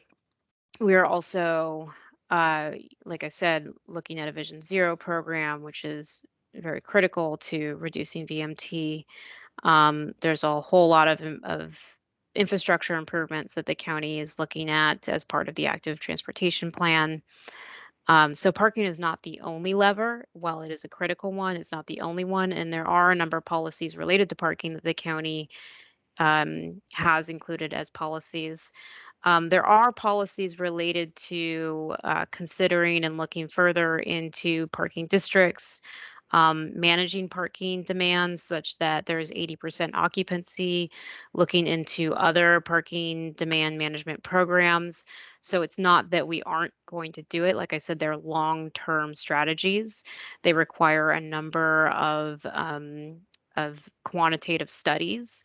we are also, like I said, looking at a Vision Zero program, which is very critical to reducing VMT. There's a whole lot of infrastructure improvements that the county is looking at as part of the active transportation plan. So parking is not the only lever. While it is a critical one, it's not the only one. And there are a number of policies related to parking that the county has included as policies. There are policies related to considering and looking further into parking districts, managing parking demands such that there's 80% occupancy, looking into other parking demand management programs. So it's not that we aren't going to do it. Like I said, they're long-term strategies. They require a number of quantitative studies.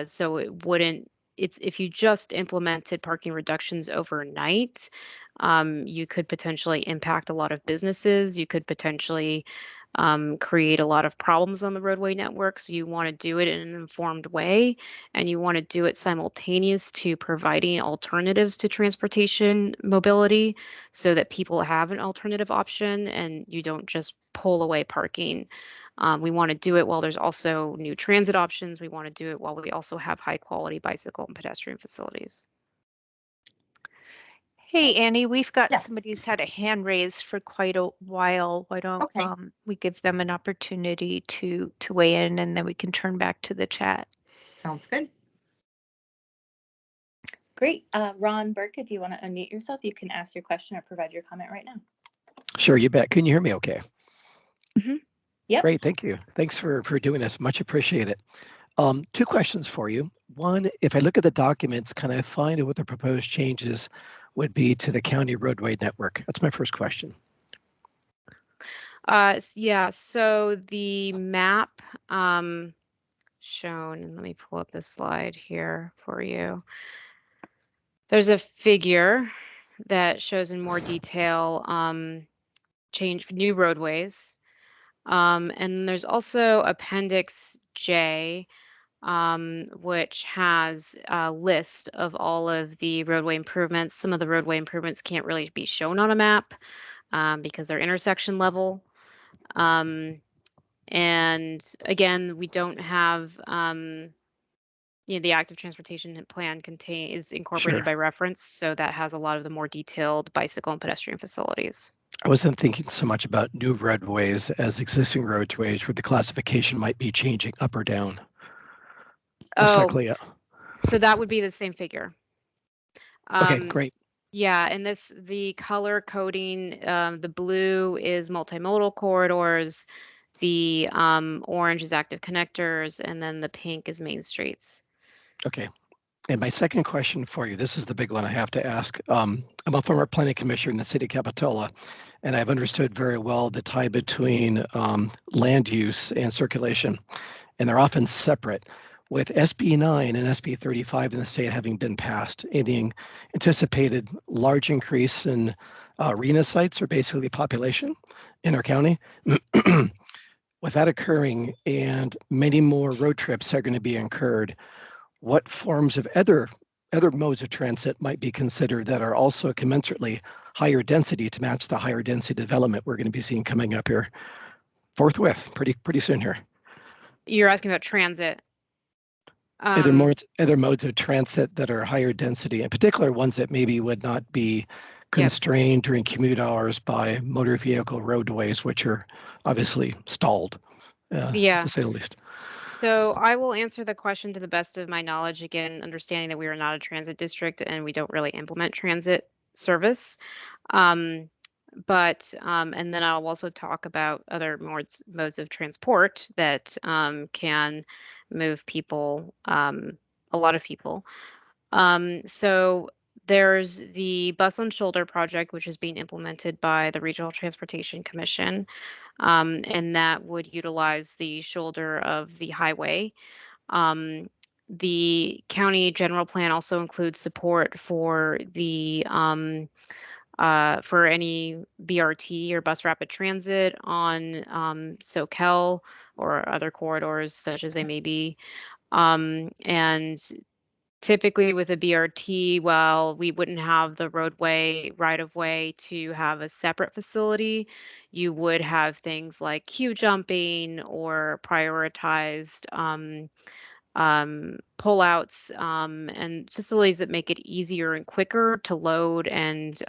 So it wouldn't, it's if you just implemented parking reductions overnight, you could potentially impact a lot of businesses. You could potentially create a lot of problems on the roadway network. So you want to do it in an informed way, and you want to do it simultaneous to providing alternatives to transportation mobility so that people have an alternative option and you don't just pull away parking. We want to do it while there's also new transit options. We want to do it while we also have high quality bicycle and pedestrian facilities. Hey, Annie, we've got Yes. somebody who's had a hand raised for quite a while. Why don't Okay. we give them an opportunity to weigh in, and then we can turn back to the chat. Sounds good. Great. Ron Burke, if you want to unmute yourself, you can ask your question or provide your comment right now. Sure, you bet. Can you hear me okay? Mm-hmm. Yep. Great, thank you. Thanks for doing this. Much appreciated. Two questions for you. One, if I look at the documents, can I find what the proposed changes would be to the county roadway network? That's my first question. Yeah, so the map shown, and let me pull up this slide here for you. There's a figure that shows in more detail change new roadways. And there's also Appendix J, which has a list of all of the roadway improvements. Some of the roadway improvements can't really be shown on a map because they're intersection level. And again, we don't have, the active transportation plan is incorporated Sure. by reference. So that has a lot of the more detailed bicycle and pedestrian facilities. I wasn't thinking so much about new roadways as existing roadways where the classification might be changing up or down. Most likely, yeah. So that would be the same figure. Okay, great. Yeah, and the color coding, the blue is multimodal corridors, the orange is active connectors, and then the pink is main streets. Okay. And my second question for you, this is the big one I have to ask. I'm a former planning commissioner in the city of Capitola, and I've understood very well the tie between land use and circulation, and they're often separate. With SB 9 and SB 35 in the state having been passed, and the anticipated large increase in arena sites, or basically population in our county, with that occurring and many more road trips are going to be incurred, what forms of other modes of transit might be considered that are also commensurately higher density to match the higher density development we're going to be seeing coming up here forthwith pretty soon here? You're asking about transit. Other modes of transit that are higher density, in particular ones that maybe would not be constrained during commute hours by motor vehicle roadways, which are obviously stalled, to say the least. So I will answer the question to the best of my knowledge, again, understanding that we are not a transit district and we don't really implement transit service. And then I'll also talk about other modes of transport that can move people, a lot of people. So there's the Bus on Shoulder project, which is being implemented by the Regional Transportation Commission, and that would utilize the shoulder of the highway. The county general plan also includes support for the for any BRT or bus rapid transit on SoCal or other corridors such as they may be. And typically with a BRT, while we wouldn't have the roadway right of way to have a separate facility, you would have things like queue jumping or prioritized pullouts and facilities that make it easier and quicker to load and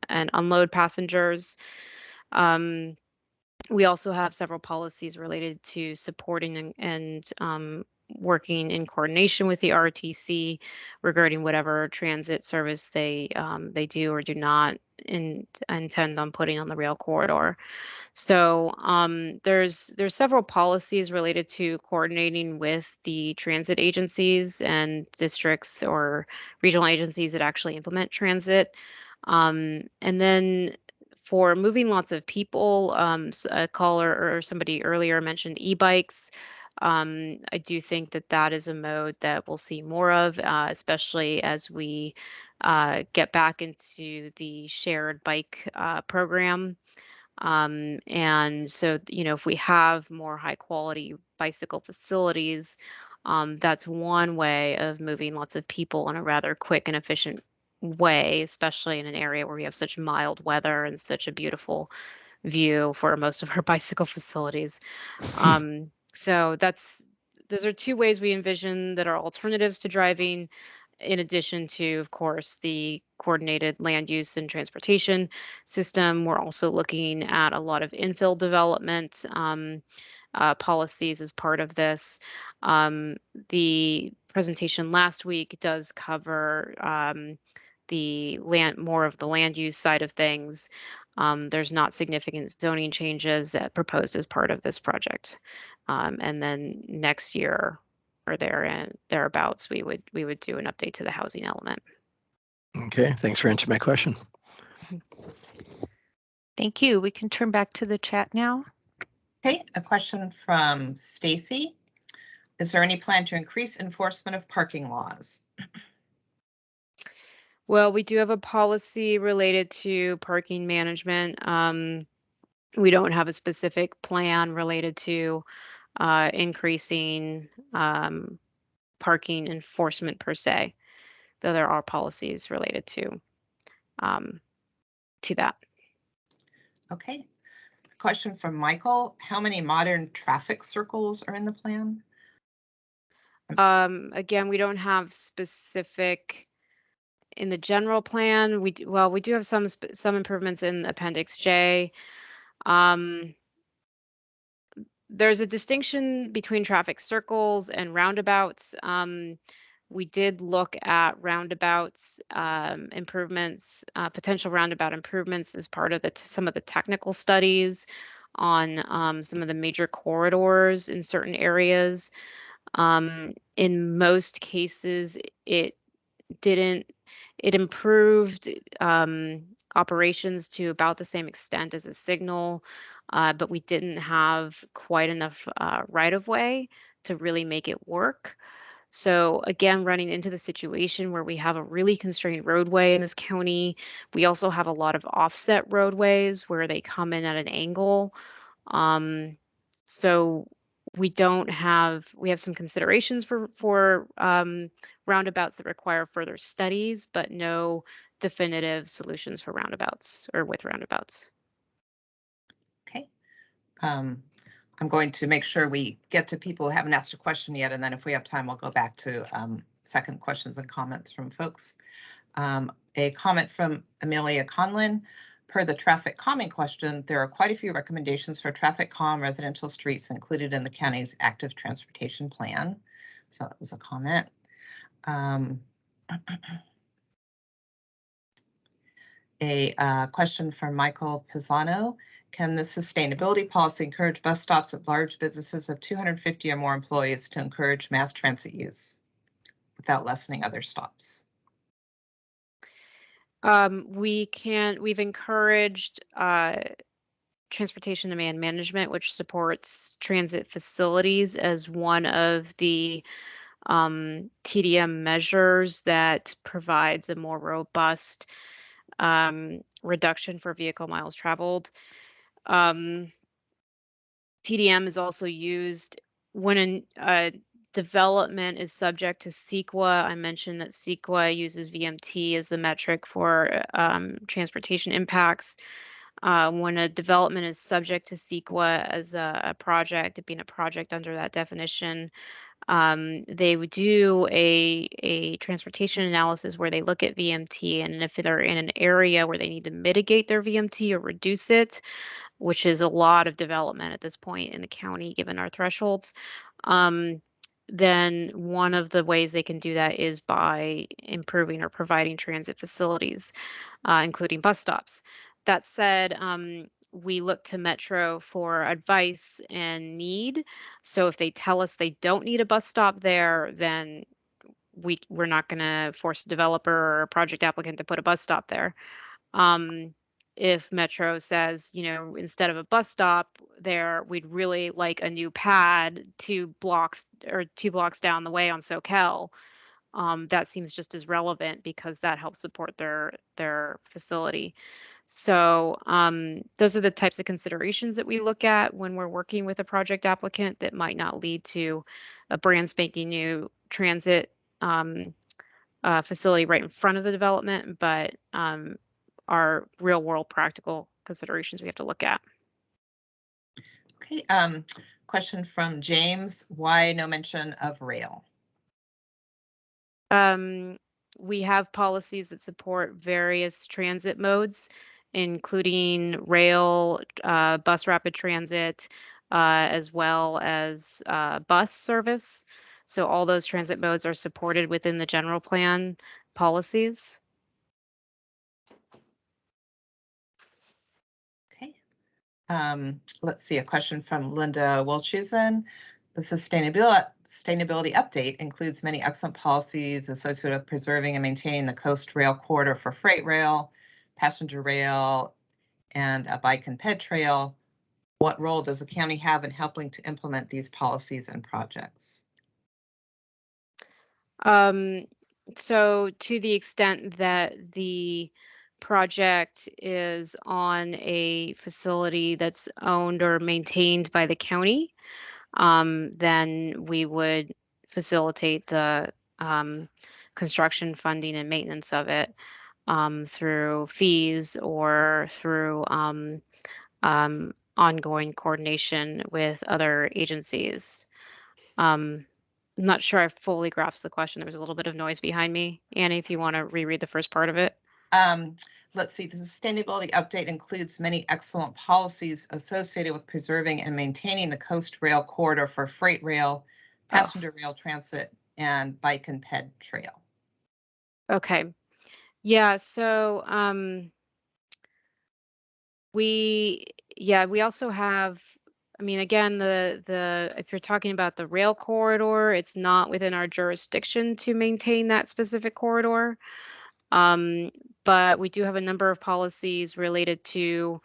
unload passengers. We also have several policies related to supporting and working in coordination with the RTC regarding whatever transit service they do or do not intend on putting on the rail corridor. So there's several policies related to coordinating with the transit agencies and districts or regional agencies that actually implement transit. And then for moving lots of people, a caller or somebody earlier mentioned e-bikes. I do think that that is a mode that we'll see more of, especially as we get back into the shared bike program. And so, if we have more high quality bicycle facilities, that's one way of moving lots of people in a rather quick and efficient way, especially in an area where we have such mild weather and such a beautiful view for most of our bicycle facilities. So those are two ways we envision that are alternatives to driving, in addition to, of course, the coordinated land use and transportation system. We're also looking at a lot of infill development policies as part of this. The presentation last week does cover more of the land use side of things. There's not significant zoning changes proposed as part of this project. And then next year or thereabouts, we would do an update to the housing element. Okay, thanks for answering my question. Thank you. We can turn back to the chat now. Okay, a question from Stacy. Is there any plan to increase enforcement of parking laws? Well, we do have a policy related to parking management. We don't have a specific plan related to increasing parking enforcement per se, though there are policies related to that. Okay. A question from Michael. How many modern traffic circles are in the plan? Again, we don't have specific in the general plan. We do have some improvements in Appendix J. There's a distinction between traffic circles and roundabouts. We did look at roundabouts improvements, potential roundabout improvements as part of some of the technical studies on some of the major corridors in certain areas. In most cases, it improved operations to about the same extent as a signal, but we didn't have quite enough right of way to really make it work. So again, running into the situation where we have a really constrained roadway in this county, we also have a lot of offset roadways where they come in at an angle. So we have some considerations for roundabouts that require further studies, but no definitive solutions for roundabouts or with roundabouts. Okay. I'm going to make sure we get to people who haven't asked a question yet, and then if we have time, we'll go back to second questions and comments from folks. A comment from Amelia Conlin. Per the traffic calming question, there are quite a few recommendations for traffic calm residential streets included in the county's active transportation plan. So that was a comment. A question from Michael Pisano. Can the sustainability policy encourage bus stops at large businesses of 250 or more employees to encourage mass transit use without lessening other stops? We've encouraged transportation demand management, which supports transit facilities, as one of the TDM measures that provides a more robust reduction for vehicle miles traveled. TDM is also used when a development is subject to CEQA. I mentioned that CEQA uses VMT as the metric for transportation impacts. When a development is subject to CEQA as a project, it being a project under that definition, they would do a transportation analysis where they look at VMT, and if they're in an area where they need to mitigate their VMT or reduce it, which is a lot of development at this point in the county, given our thresholds, then one of the ways they can do that is by improving or providing transit facilities, including bus stops. That said, we look to Metro for advice and need. So if they tell us they don't need a bus stop there, then we're not going to force a developer or a project applicant to put a bus stop there. If Metro says, instead of a bus stop there, we'd really like a new pad 2 blocks down the way on Soquel, that seems just as relevant because that helps support their facility. So those are the types of considerations that we look at when we're working with a project applicant that might not lead to a brand spanking new transit facility right in front of the development, but are real world practical considerations we have to look at. Okay, question from James, why no mention of rail? We have policies that support various transit modes, including rail, bus rapid transit, as well as bus service. So all those transit modes are supported within the general plan policies. Okay. Let's see, a question from Linda Wilchusen. The sustainability update includes many excellent policies associated with preserving and maintaining the coast rail corridor for freight rail, passenger rail, and a bike and ped trail. What role does the county have in helping to implement these policies and projects? So to the extent that the project is on a facility that's owned or maintained by the county, then we would facilitate the construction funding and maintenance of it through fees or through ongoing coordination with other agencies. I'm not sure I fully grasped the question. There was a little bit of noise behind me. Annie, if you want to reread the first part of it. Let's see, the sustainability update includes many excellent policies associated with preserving and maintaining the coast rail corridor for freight rail, passenger rail transit, and bike and ped trail. Okay. Yeah, so we also have, I mean, again, the if you're talking about the rail corridor, it's not within our jurisdiction to maintain that specific corridor. But we do have a number of policies related to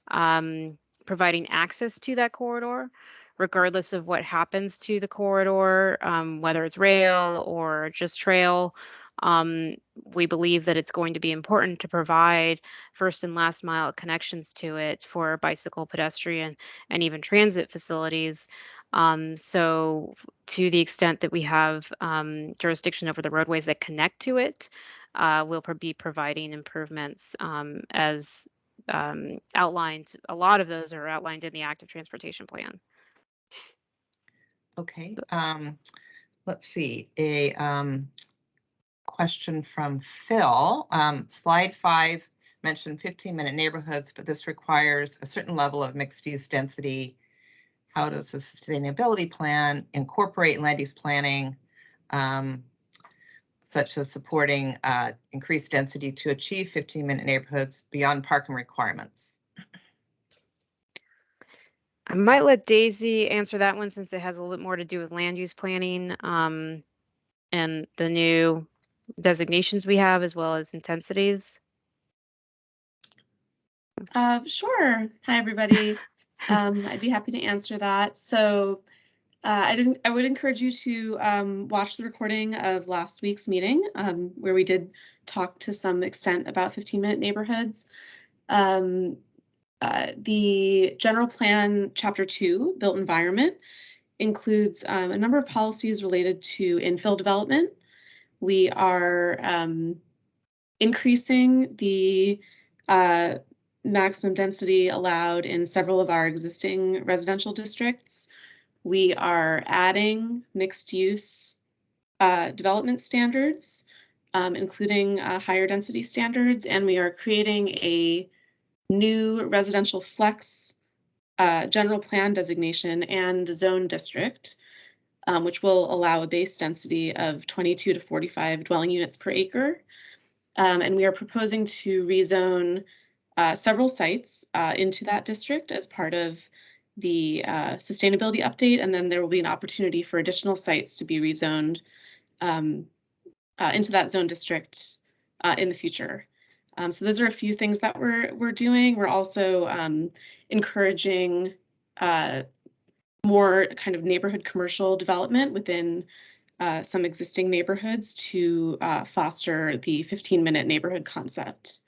providing access to that corridor, regardless of what happens to the corridor, whether it's rail or just trail. We believe that it's going to be important to provide first and last mile connections to it for bicycle, pedestrian, and even transit facilities. So to the extent that we have jurisdiction over the roadways that connect to it, we'll be providing improvements as outlined. A lot of those are outlined in the active transportation plan. Okay, let's see, a question from Phil. Slide 5 mentioned 15-minute neighborhoods, but this requires a certain level of mixed use density. How does the sustainability plan incorporate land use planning, such as supporting increased density to achieve 15-minute neighborhoods beyond parking requirements? I might let Daisy answer that one since it has a little bit more to do with land use planning and the new designations we have as well as intensities. Sure. Hi, everybody. I'd be happy to answer that. So I would encourage you to watch the recording of last week's meeting where we did talk to some extent about 15-minute neighborhoods. The general plan chapter 2, built environment, includes a number of policies related to infill development. We are increasing the maximum density allowed in several of our existing residential districts. We are adding mixed use development standards, including higher density standards, and we are creating a new residential flex general plan designation and zone district, which will allow a base density of 22 to 45 dwelling units per acre. And we are proposing to rezone several sites into that district as part of the sustainability update, and then there will be an opportunity for additional sites to be rezoned into that zone district in the future. So those are a few things that we're doing. We're also encouraging more kind of neighborhood commercial development within some existing neighborhoods to foster the 15-minute neighborhood concept.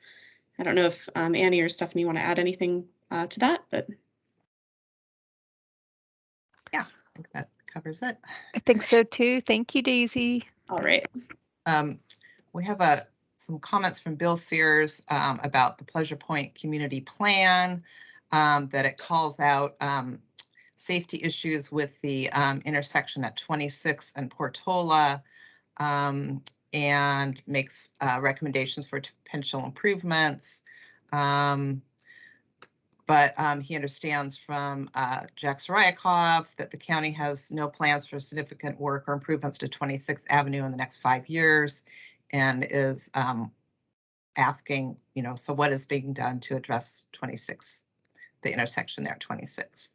I don't know if Annie or Stephanie want to add anything to that, but. Yeah, I think that covers it. I think so too. Thank you, Daisy. All right. We have some comments from Bill Sears about the Pleasure Point Community Plan, that it calls out safety issues with the intersection at 26 and Portola, and makes recommendations for potential improvements. But he understands from Jack Sariakov that the county has no plans for significant work or improvements to 26th Avenue in the next 5 years, and is asking, so what is being done to address 26, the intersection there at 26?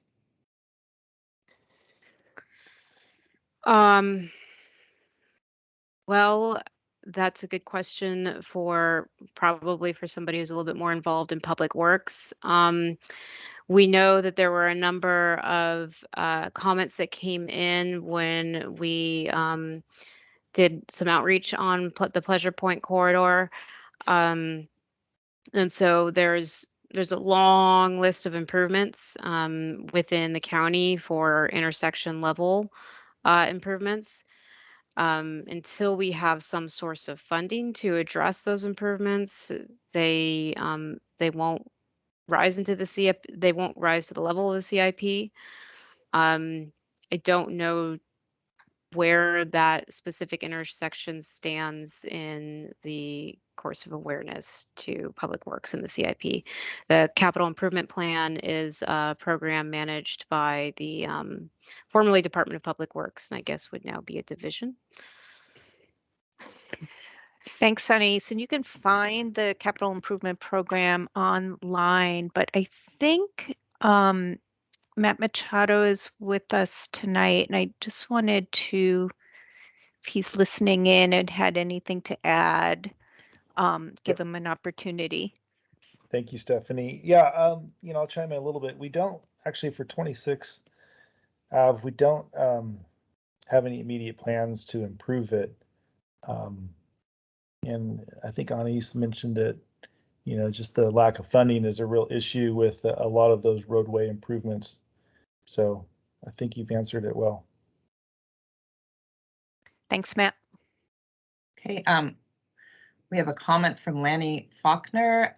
Well, that's a good question for probably for somebody who's a little bit more involved in public works. We know that there were a number of comments that came in when we did some outreach on the Pleasure Point corridor. And so there's a long list of improvements within the county for intersection level improvements. Until we have some source of funding to address those improvements, they won't rise into the CIP. They won't rise to the level of the CIP. I don't know where that specific intersection stands in the course of awareness to public works in the CIP. The capital improvement plan is a program managed by the formerly Department of Public Works, and I guess would now be a division. Thanks, Sunnies. And you can find the capital improvement program online, but I think Matt Machado is with us tonight, and I just wanted to, if he's listening in and had anything to add, give him an opportunity. Thank you, Stephanie. Yeah, I'll chime in a little bit. We don't actually for 26 we don't have any immediate plans to improve it. And I think Anais mentioned it, just the lack of funding is a real issue with a lot of those roadway improvements. So I think you've answered it well. Thanks, Matt. Okay, we have a comment from Lanny Faulkner.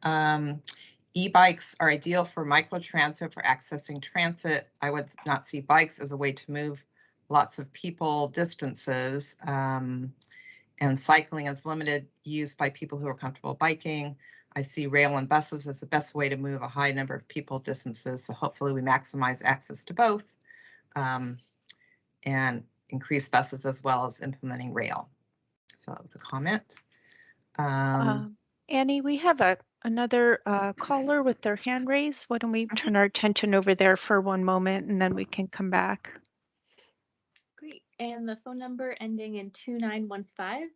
E-bikes are ideal for microtransit for accessing transit. I would not see bikes as a way to move lots of people distances. And cycling is limited use by people who are comfortable biking. I see rail and buses as the best way to move a high number of people distances. So hopefully we maximize access to both, and increase buses as well as implementing rail. So that was a comment. Annie, we have another caller with their hand raised. Why don't we turn our attention over there for one moment and then we can come back. Great. And the phone number ending in 2915,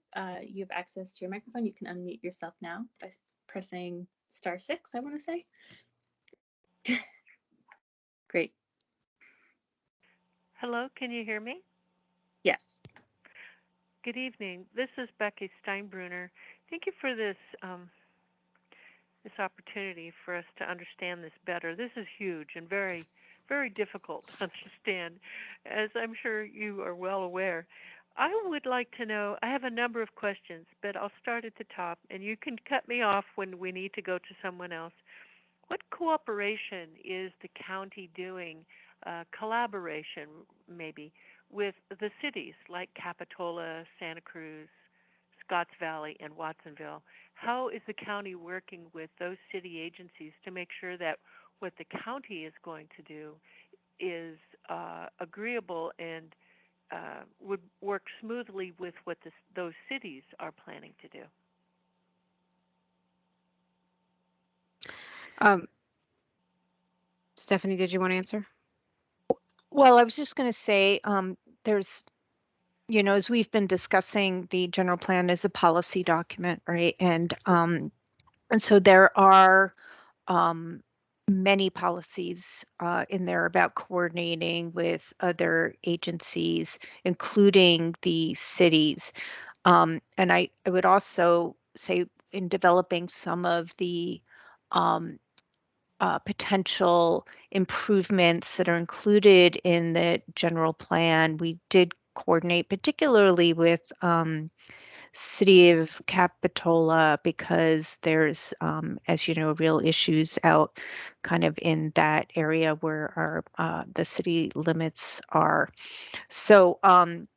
you have access to your microphone. You can unmute yourself now by pressing *6, I want to say. Great. Hello, can you hear me? Yes. Good evening. This is Becky Steinbrunner. Thank you for this this opportunity for us to understand this better. This is huge and very, very difficult to understand, as I'm sure you are well aware. I would like to know, I have a number of questions, but I'll start at the top, and you can cut me off when we need to go to someone else. What cooperation is the county doing, collaboration maybe, with the cities like Capitola, Santa Cruz, Scotts Valley, and Watsonville? How is the county working with those city agencies to make sure that what the county is going to do is agreeable and would work smoothly with what those cities are planning to do? Stephanie, did you want to answer? Well, I was just going to say there's, as we've been discussing, the general plan is a policy document, right? And so there are many policies in there about coordinating with other agencies, including the cities. And I would also say in developing some of the potential improvements that are included in the general plan. We did coordinate particularly with City of Capitola because there's, as you know, real issues out kind of in that area where our the city limits are. So, and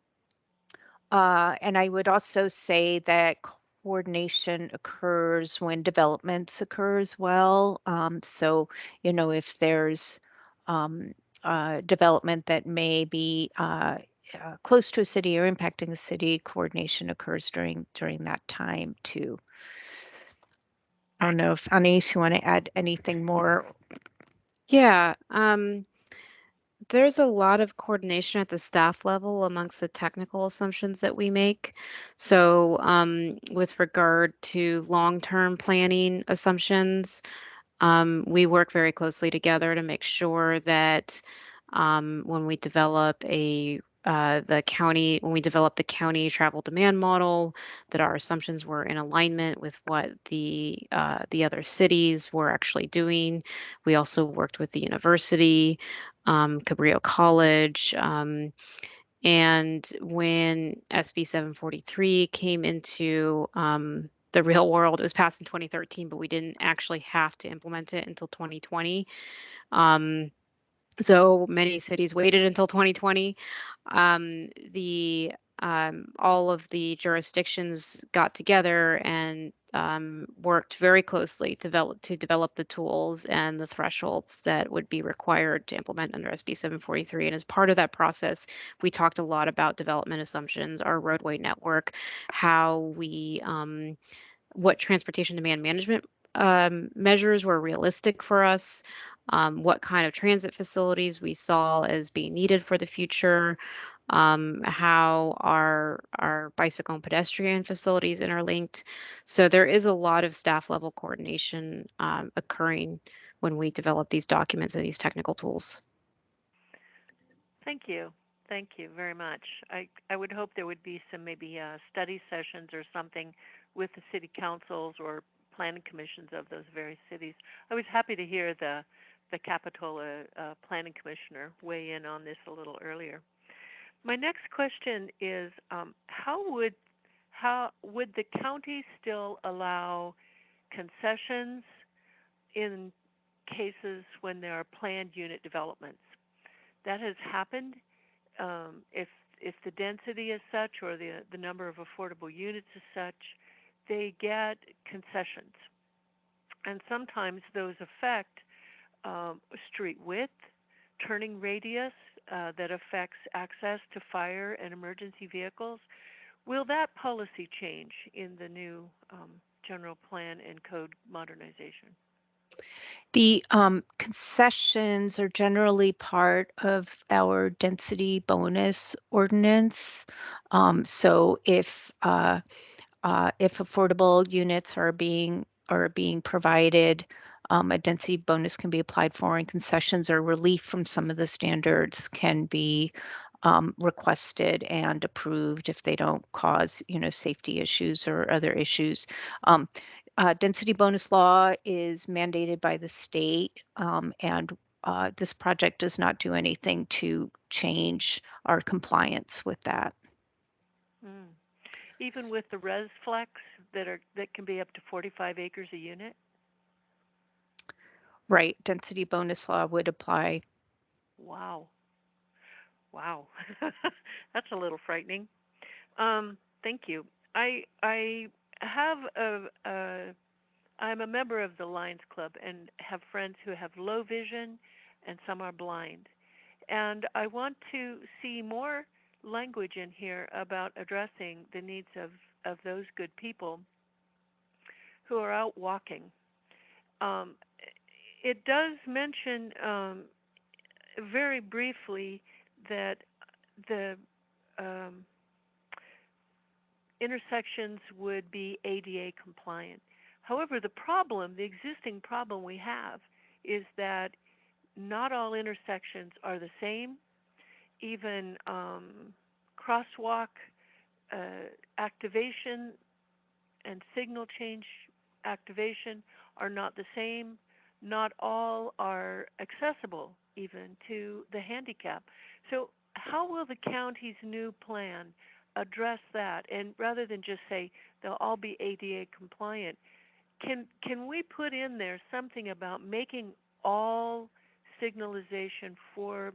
I would also say that coordination occurs when developments occur as well. So, you know, if there's development that may be close to a city or impacting the city, coordination occurs during that time too. I don't know if Anais, you want to add anything more? Yeah, there's a lot of coordination at the staff level amongst the technical assumptions that we make. So, with regard to long-term planning assumptions, we work very closely together to make sure that when we develop when we develop the county travel demand model, that our assumptions were in alignment with what the other cities were actually doing. We also worked with the university, Cabrillo College. And when SB 743 came into the real world, it was passed in 2013, but we didn't actually have to implement it until 2020. So many cities waited until 2020. The All of the jurisdictions got together and worked very closely to develop the tools and the thresholds that would be required to implement under SB 743. And as part of that process, we talked a lot about development assumptions, our roadway network, how we what transportation demand management measures were realistic for us, what kind of transit facilities we saw as being needed for the future, how our bicycle and pedestrian facilities interlinked. So there is a lot of staff level coordination occurring when we develop these documents and these technical tools. Thank you. Thank you very much. I would hope there would be some maybe study sessions or something with the city councils or planning commissions of those various cities. I was happy to hear the Capitola planning commissioner weigh in on this a little earlier. My next question is how would the county still allow concessions in cases when there are planned unit developments? That has happened if the density is such or the number of affordable units is such, they get concessions. And sometimes those affect street width, turning radius that affects access to fire and emergency vehicles. Will that policy change in the new general plan and code modernization? The concessions are generally part of our density bonus ordinance. So if affordable units are being provided, a density bonus can be applied for, and concessions or relief from some of the standards can be requested and approved if they don't cause, you know, safety issues or other issues. Density bonus law is mandated by the state, and this project does not do anything to change our compliance with that. Mm. Even with the res flex that can be up to 45 acres a unit? Right, density bonus law would apply. Wow. Wow. That's a little frightening. Thank you. I have I'm a member of the Lions Club and have friends who have low vision and some are blind. And I want to see more language in here about addressing the needs of those good people who are out walking. Um, it does mention very briefly that the um, intersections would be ADA compliant. However, the existing problem we have is that not all intersections are the same. Even crosswalk activation and signal change activation are not the same. Not all are accessible even to the handicap. So how will the county's new plan address that? And rather than just say they'll all be ADA compliant, can we put in there something about making all signalization for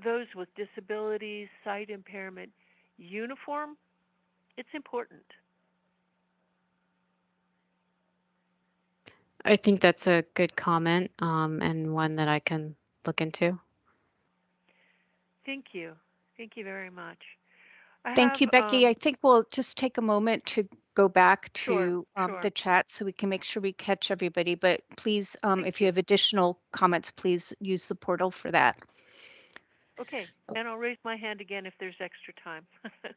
those with disabilities, sight impairment, uniform? It's important. I think that's a good comment, and one that I can look into. Thank you. Thank you very much. Thank you, Becky. I think we'll just take a moment to go back to Sure. the chat so we can make sure we catch everybody. But please, if you you. have additional comments, please use the portal for that. Okay, and I'll raise my hand again if there's extra time.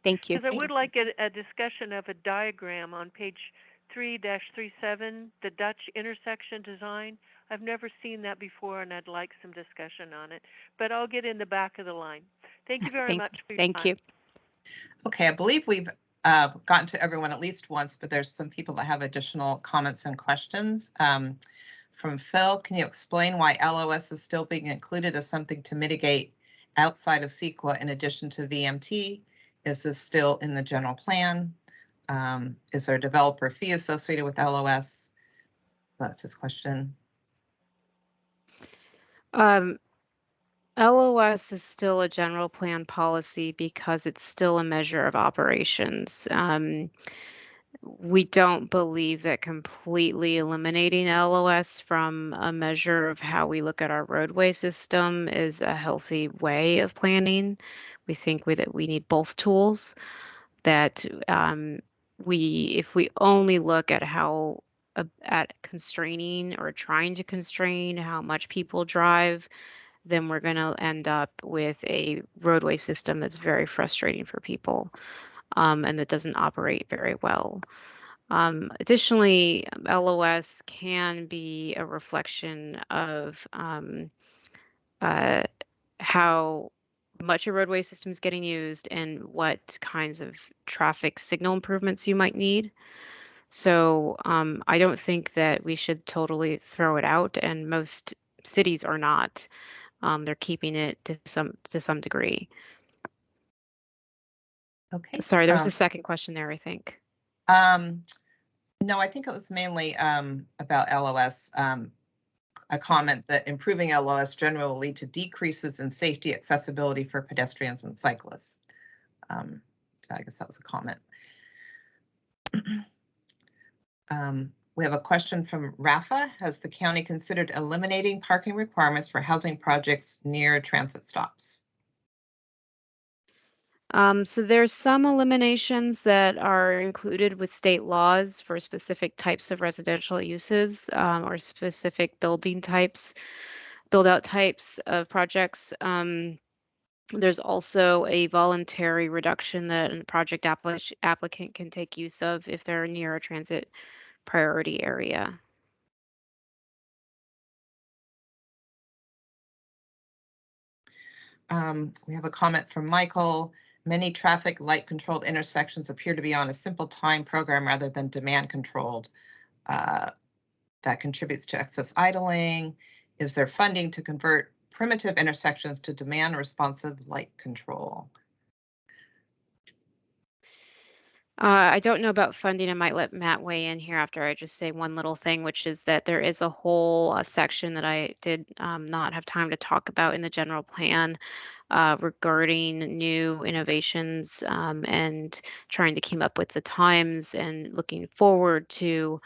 Thank you. Because I would like a discussion of a diagram on page 3-37, the Dutch intersection design. I've never seen that before, and I'd like some discussion on it. But I'll get in the back of the line. Thank you very much for your time. Thank you. Okay, I believe we've gotten to everyone at least once, but there's some people that have additional comments and questions. From Phil, can you explain why LOS is still being included as something to mitigate outside of CEQA in addition to VMT? Is this still in the general plan? Is there a developer fee associated with LOS? That's his question. LOS is still a general plan policy because it's still a measure of operations. We don't believe that completely eliminating LOS from a measure of how we look at our roadway system is a healthy way of planning. We think that we need both tools, that if we only look at how at constraining or trying to constrain how much people drive, then we're going to end up with a roadway system that's very frustrating for people, and that doesn't operate very well. Additionally, LOS can be a reflection of how much a roadway system is getting used and what kinds of traffic signal improvements you might need. So I don't think that we should totally throw it out, and most cities are not. They're keeping it to some degree. Okay. Sorry, there was a second question there, I think. No, I think it was mainly about LOS. A comment that improving LOS generally will lead to decreases in safety accessibility for pedestrians and cyclists. I guess that was a comment. We have a question from Rafa. Has the county considered eliminating parking requirements for housing projects near transit stops? So there's some eliminations that are included with state laws for specific types of residential uses, or specific build-out types of projects. There's also a voluntary reduction that a project applicant can take use of if they're near a transit priority area. We have a comment from Michael. Many traffic light controlled intersections appear to be on a simple time program rather than demand controlled. That contributes to excess idling. Is there funding to convert primitive intersections to demand responsive light control? I don't know about funding. I might let Matt weigh in here after I just say one little thing, which is that there is a whole section that I did not have time to talk about in the general plan regarding new innovations and trying to keep up with the times and looking forward to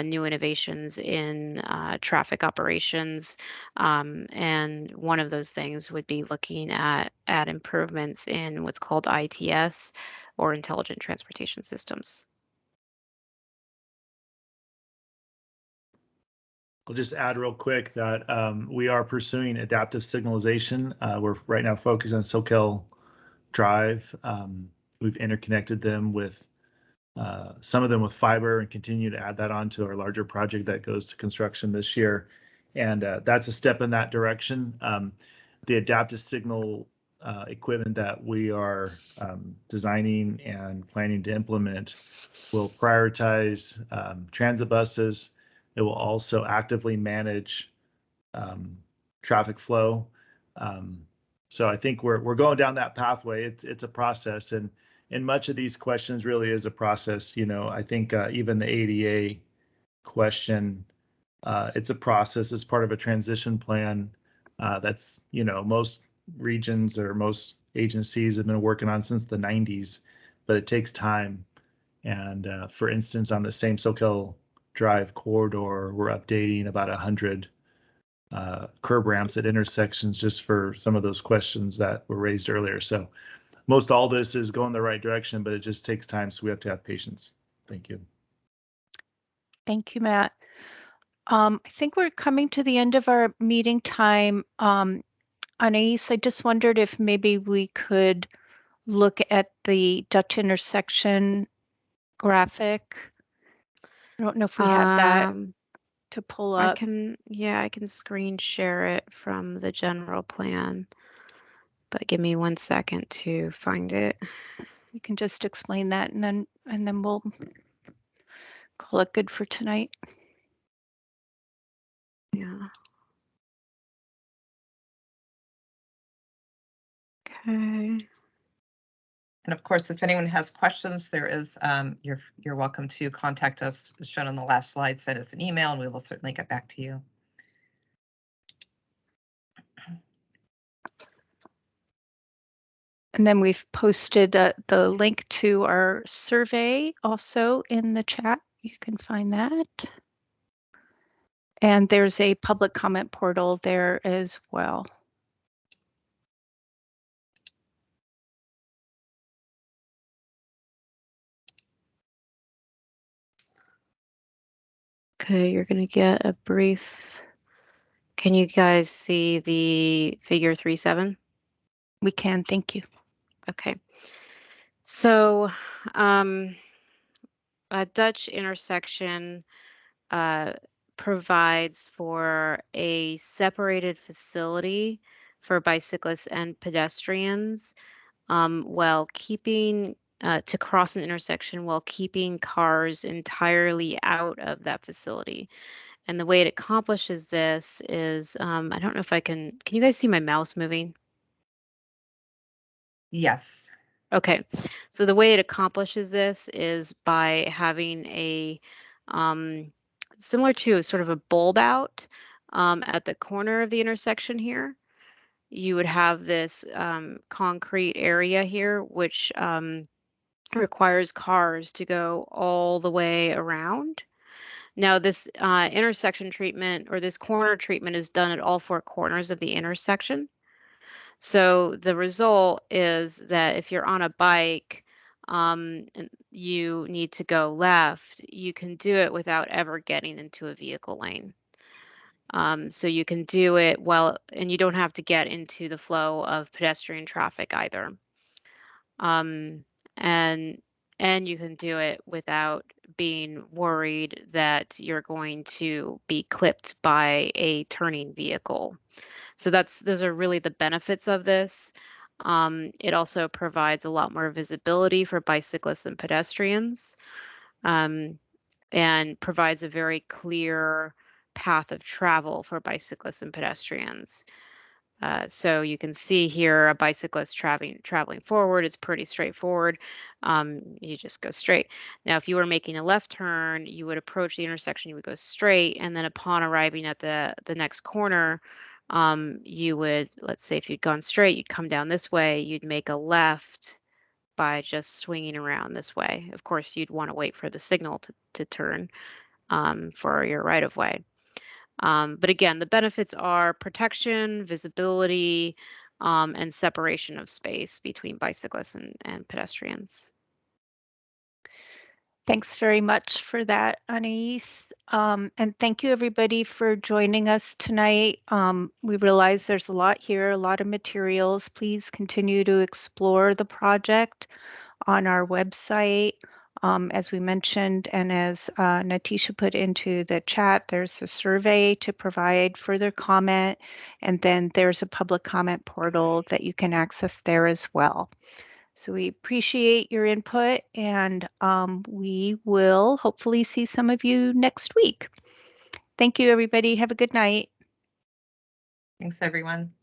new innovations in traffic operations. And one of those things would be looking at improvements in what's called ITS, or intelligent transportation systems. I'll just add real quick that we are pursuing adaptive signalization. We're right now focused on Soquel Drive. We've interconnected them with some of them with fiber and continue to add that on to our larger project that goes to construction this year. And that's a step in that direction. The adaptive signal equipment that we are designing and planning to implement will prioritize transit buses It will also actively manage traffic flow. So I think we're going down that pathway. It's a process, and much of these questions really is a process. I think even the ADA question, it's a process. It's part of a transition plan that's most regions or most agencies have been working on since the 90s, but it takes time. And for instance, on the same Soquel Drive corridor, we're updating about 100 curb ramps at intersections just for some of those questions that were raised earlier. So most all this is going the right direction, but it just takes time. So we have to have patience. Thank you. Thank you, Matt. I think we're coming to the end of our meeting time. Anais, I just wondered if maybe we could look at the Dutch intersection graphic. I don't know if we have that to pull up. I can screen share it from the general plan, but give me 1 second to find it. You can just explain that and then we'll call it good for tonight. Yeah. Okay. And of course, if anyone has questions, there is you're welcome to contact us, as shown on the last slide. Send us an email, and we will certainly get back to you. And then we've posted the link to our survey also in the chat. You can find that. And there's a public comment portal there as well. Okay, you're going to get a brief. Can you guys see the figure 3.7? We can, thank you. Okay. So a Dutch intersection provides for a separated facility for bicyclists and pedestrians while keeping to cross an intersection while keeping cars entirely out of that facility. And the way it accomplishes this is, I don't know if can you guys see my mouse moving? Yes. Okay, so the way it accomplishes this is by having a similar to sort of a bulb out at the corner of the intersection here. You would have this concrete area here, which requires cars to go all the way around. Now, this intersection treatment or this corner treatment is done at all 4 corners of the intersection. So the result is that if you're on a bike, and you need to go left, you can do it without ever getting into a vehicle lane. So you can do it and you don't have to get into the flow of pedestrian traffic either. And you can do it without being worried that you're going to be clipped by a turning vehicle. So those are really the benefits of this. It also provides a lot more visibility for bicyclists and pedestrians, and provides a very clear path of travel for bicyclists and pedestrians. So you can see here a bicyclist traveling forward. It's pretty straightforward. You just go straight. Now, if you were making a left turn, you would approach the intersection, you would go straight, and then upon arriving at the next corner, you would, let's say if you'd gone straight, you'd come down this way, you'd make a left by just swinging around this way. Of course, you'd want to wait for the signal to turn for your right of way. But again, the benefits are protection, visibility, and separation of space between bicyclists and pedestrians. Thanks very much for that, Anais. And thank you everybody for joining us tonight. We realize there's a lot here, a lot of materials. Please continue to explore the project on our website. As we mentioned, and as Natisha put into the chat, there's a survey to provide further comment, and then there's a public comment portal that you can access there as well. So we appreciate your input, and we will hopefully see some of you next week. Thank you, everybody. Have a good night. Thanks, everyone.